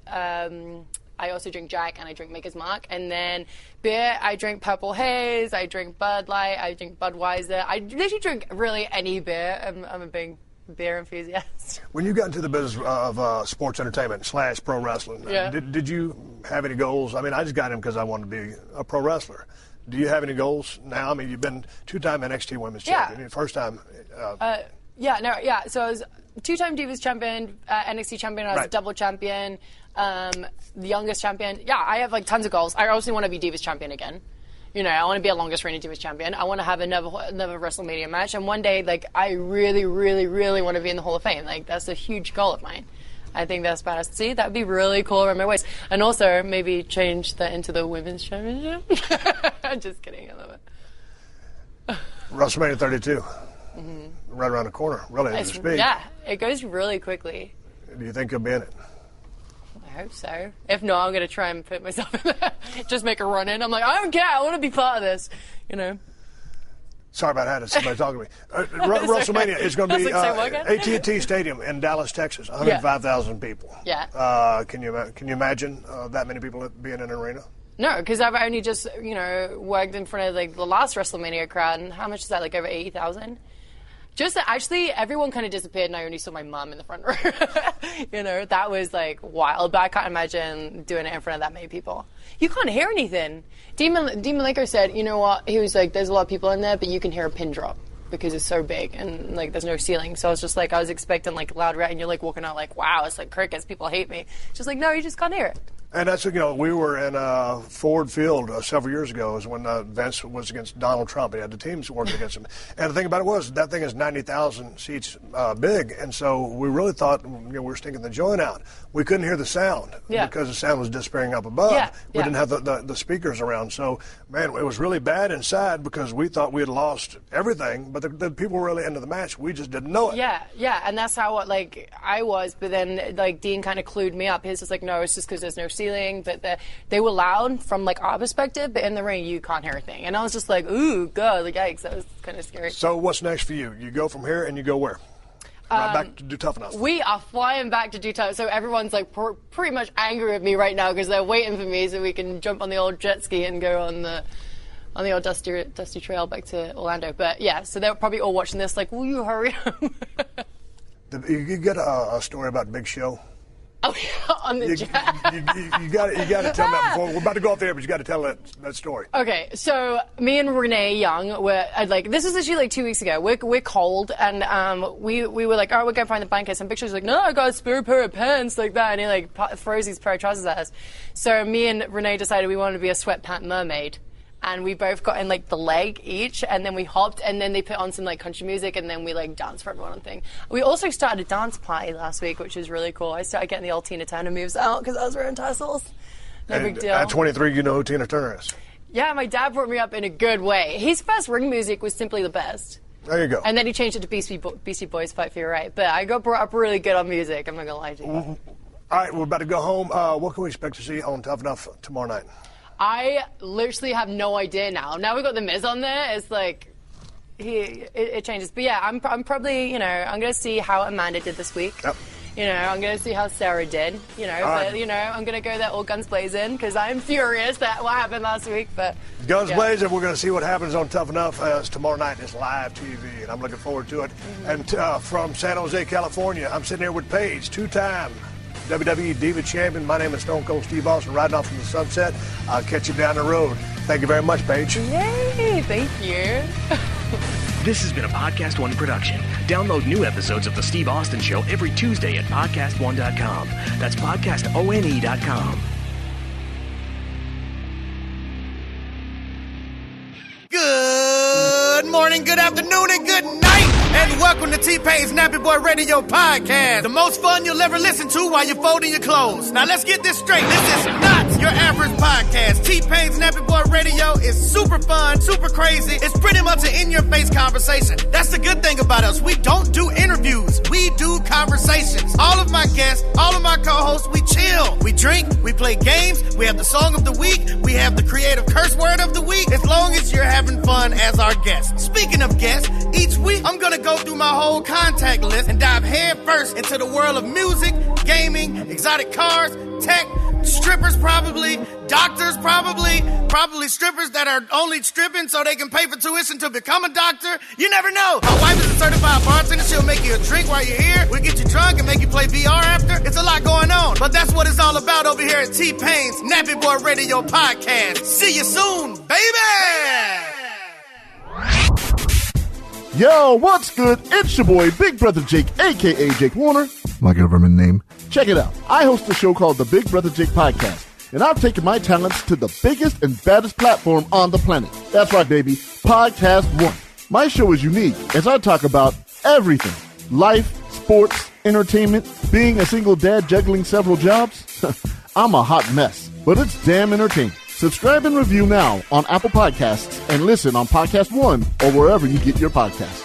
I also drink Jack, and I drink Maker's Mark. And then beer, I drink Purple Haze, I drink Bud Light, I drink Budweiser. I literally drink really any beer. I'm a big beer enthusiast. When you got into the business of sports entertainment / pro wrestling, did you have any goals? I mean, I just got in because I wanted to be a pro wrestler. Do you have any goals now? I mean, you've been 2-time NXT Women's Champion. First time. So I was 2-time Divas Champion, NXT Champion. I was double champion. The youngest champion. Yeah, I have like tons of goals. I also want to be Divas Champion again. I want to be a longest reigning Divas Champion. I want to have another WrestleMania match. And one day, like, I really, really, really want to be in the Hall of Fame. Like, that's a huge goal of mine. I think that's badass to see. That would be really cool around my waist. And also, maybe change that into the Women's Championship. I'm just kidding. I love it. WrestleMania 32. Mm-hmm. Right around the corner, really, as we speak. Yeah, it goes really quickly. Do you think you'll be in it? I hope so. If not, I'm going to try and put myself in there. Just make a run in. I'm like, I don't care. I want to be part of this. Sorry about that. It's somebody talking to me. WrestleMania is going to be AT&T Stadium in Dallas, Texas. 105,000 people. Yeah. Can you imagine that many people being in an arena? No, because I've only just, worked in front of, like, the last WrestleMania crowd. And how much is that, like, over 80,000? Just that actually everyone kind of disappeared and I only saw my mum in the front row. That was like wild, but I can't imagine doing it in front of that many people. You can't hear anything. Dean Malenko said, you know what, he was like, there's a lot of people in there, but you can hear a pin drop because it's so big and like there's no ceiling. So I was just like, I was expecting like loud rat and you're like walking out like, wow, it's like crickets, people hate me. Just like, no, you just can't hear it. And that's, we were in Ford Field several years ago is when Vince was against Donald Trump. He had the teams working against him. And the thing about it was that thing is 90,000 seats big. And so we really thought we were stinking the joint out. We couldn't hear the sound because the sound was disappearing up above. We didn't have the speakers around. So, man, it was really bad and sad because we thought we had lost everything. But the people were really into the match. We just didn't know it. Yeah. And that's how I was. But then like Dean kind of clued me up. He's just like, no, it's just because there's no ceiling. But they were loud from like our perspective, but in the ring you can't hear a thing. And I was just like, ooh, God, like yikes, that was kind of scary. So what's next for you? You go from here and you go where? Back to Do Tough Enough. We are flying back to Do Tough. So everyone's like pretty much angry with me right now because they're waiting for me so we can jump on the old jet ski and go on the old dusty trail back to Orlando. But yeah, so they're probably all watching this like, will you hurry up? You get a story about Big Show? Oh, yeah, on the jet. You got to tell that before. We're about to go off there, but you got to tell that story. Okay, so me and Renee Young were like, this was actually like 2 weeks ago. We're cold, and we were like, all right, we're gonna find the blankets. And Big Show's like, no, I got a spare pair of pants like that, and he like throws these pair of trousers at us. So me and Renee decided we wanted to be a sweatpant mermaid. And we both got in like the leg each, and then we hopped, and then they put on some like country music, and then we like danced for everyone on thing. We also started a dance party last week, which was really cool. I started getting the old Tina Turner moves out because I was wearing tassels. No big deal. At 23, you know who Tina Turner is. Yeah, my dad brought me up in a good way. His first ring music was Simply the Best. There you go. And then he changed it to Beastie Boys, Fight for Your Right. But I got brought up really good on music. I'm not gonna lie to you. All right, we're about to go home. What can we expect to see on Tough Enough tomorrow night? I literally have no idea now. Now we've got The Miz on there. It's like, it changes. But yeah, I'm probably, I'm going to see how Amanda did this week. Yep. I'm going to see how Sarah did, but, I'm going to go there all guns blazing because I'm furious that what happened last week. But guns blazing, we're going to see what happens on Tough Enough tomorrow night. It's live TV, and I'm looking forward to it. Mm-hmm. And from San Jose, California, I'm sitting here with Paige, 2-time WWE Diva Champion. My name is Stone Cold Steve Austin, riding off from the sunset. I'll catch you down the road. Thank you very much, Paige. Yay, thank you. This has been a Podcast One production. Download new episodes of The Steve Austin Show every Tuesday at PodcastOne.com. That's PodcastOne.com. Good morning, good afternoon, and good night, and welcome to T-Pain's Nappy Boy Radio Podcast, the most fun you'll ever listen to while you're folding your clothes. Now let's get this straight, this is not your average podcast. T-Pain's Nappy Boy Radio is super fun, super crazy. It's pretty much an in-your-face conversation. That's the good thing about us. We don't do interviews, we do conversations. All of my guests, all of my co-hosts, we chill, we drink, we play games, we have the song of the week, we have the creative curse word of the week, as long as you're having fun as our guest. Speaking of guests, each week I'm gonna go through my whole contact list and dive head first into the world of music, gaming, exotic cars, tech, strippers probably, doctors probably strippers that are only stripping so they can pay for tuition to become a doctor. You never know. My wife is a certified bartender. She'll make you a drink while you're here. We'll get you drunk and make you play VR after. It's a lot going on. But that's what it's all about over here at T-Pain's Nappy Boy Radio Podcast. See you soon, baby! Yo, what's good? It's your boy, Big Brother Jake, a.k.a. Jake Warner, my government name. Check it out. I host a show called the Big Brother Jake Podcast, and I've taken my talents to the biggest and baddest platform on the planet. That's right, baby, PodcastOne. My show is unique as I talk about everything. Life, sports, entertainment, being a single dad juggling several jobs. I'm a hot mess, but it's damn entertaining. Subscribe and review now on Apple Podcasts and listen on PodcastOne or wherever you get your podcasts.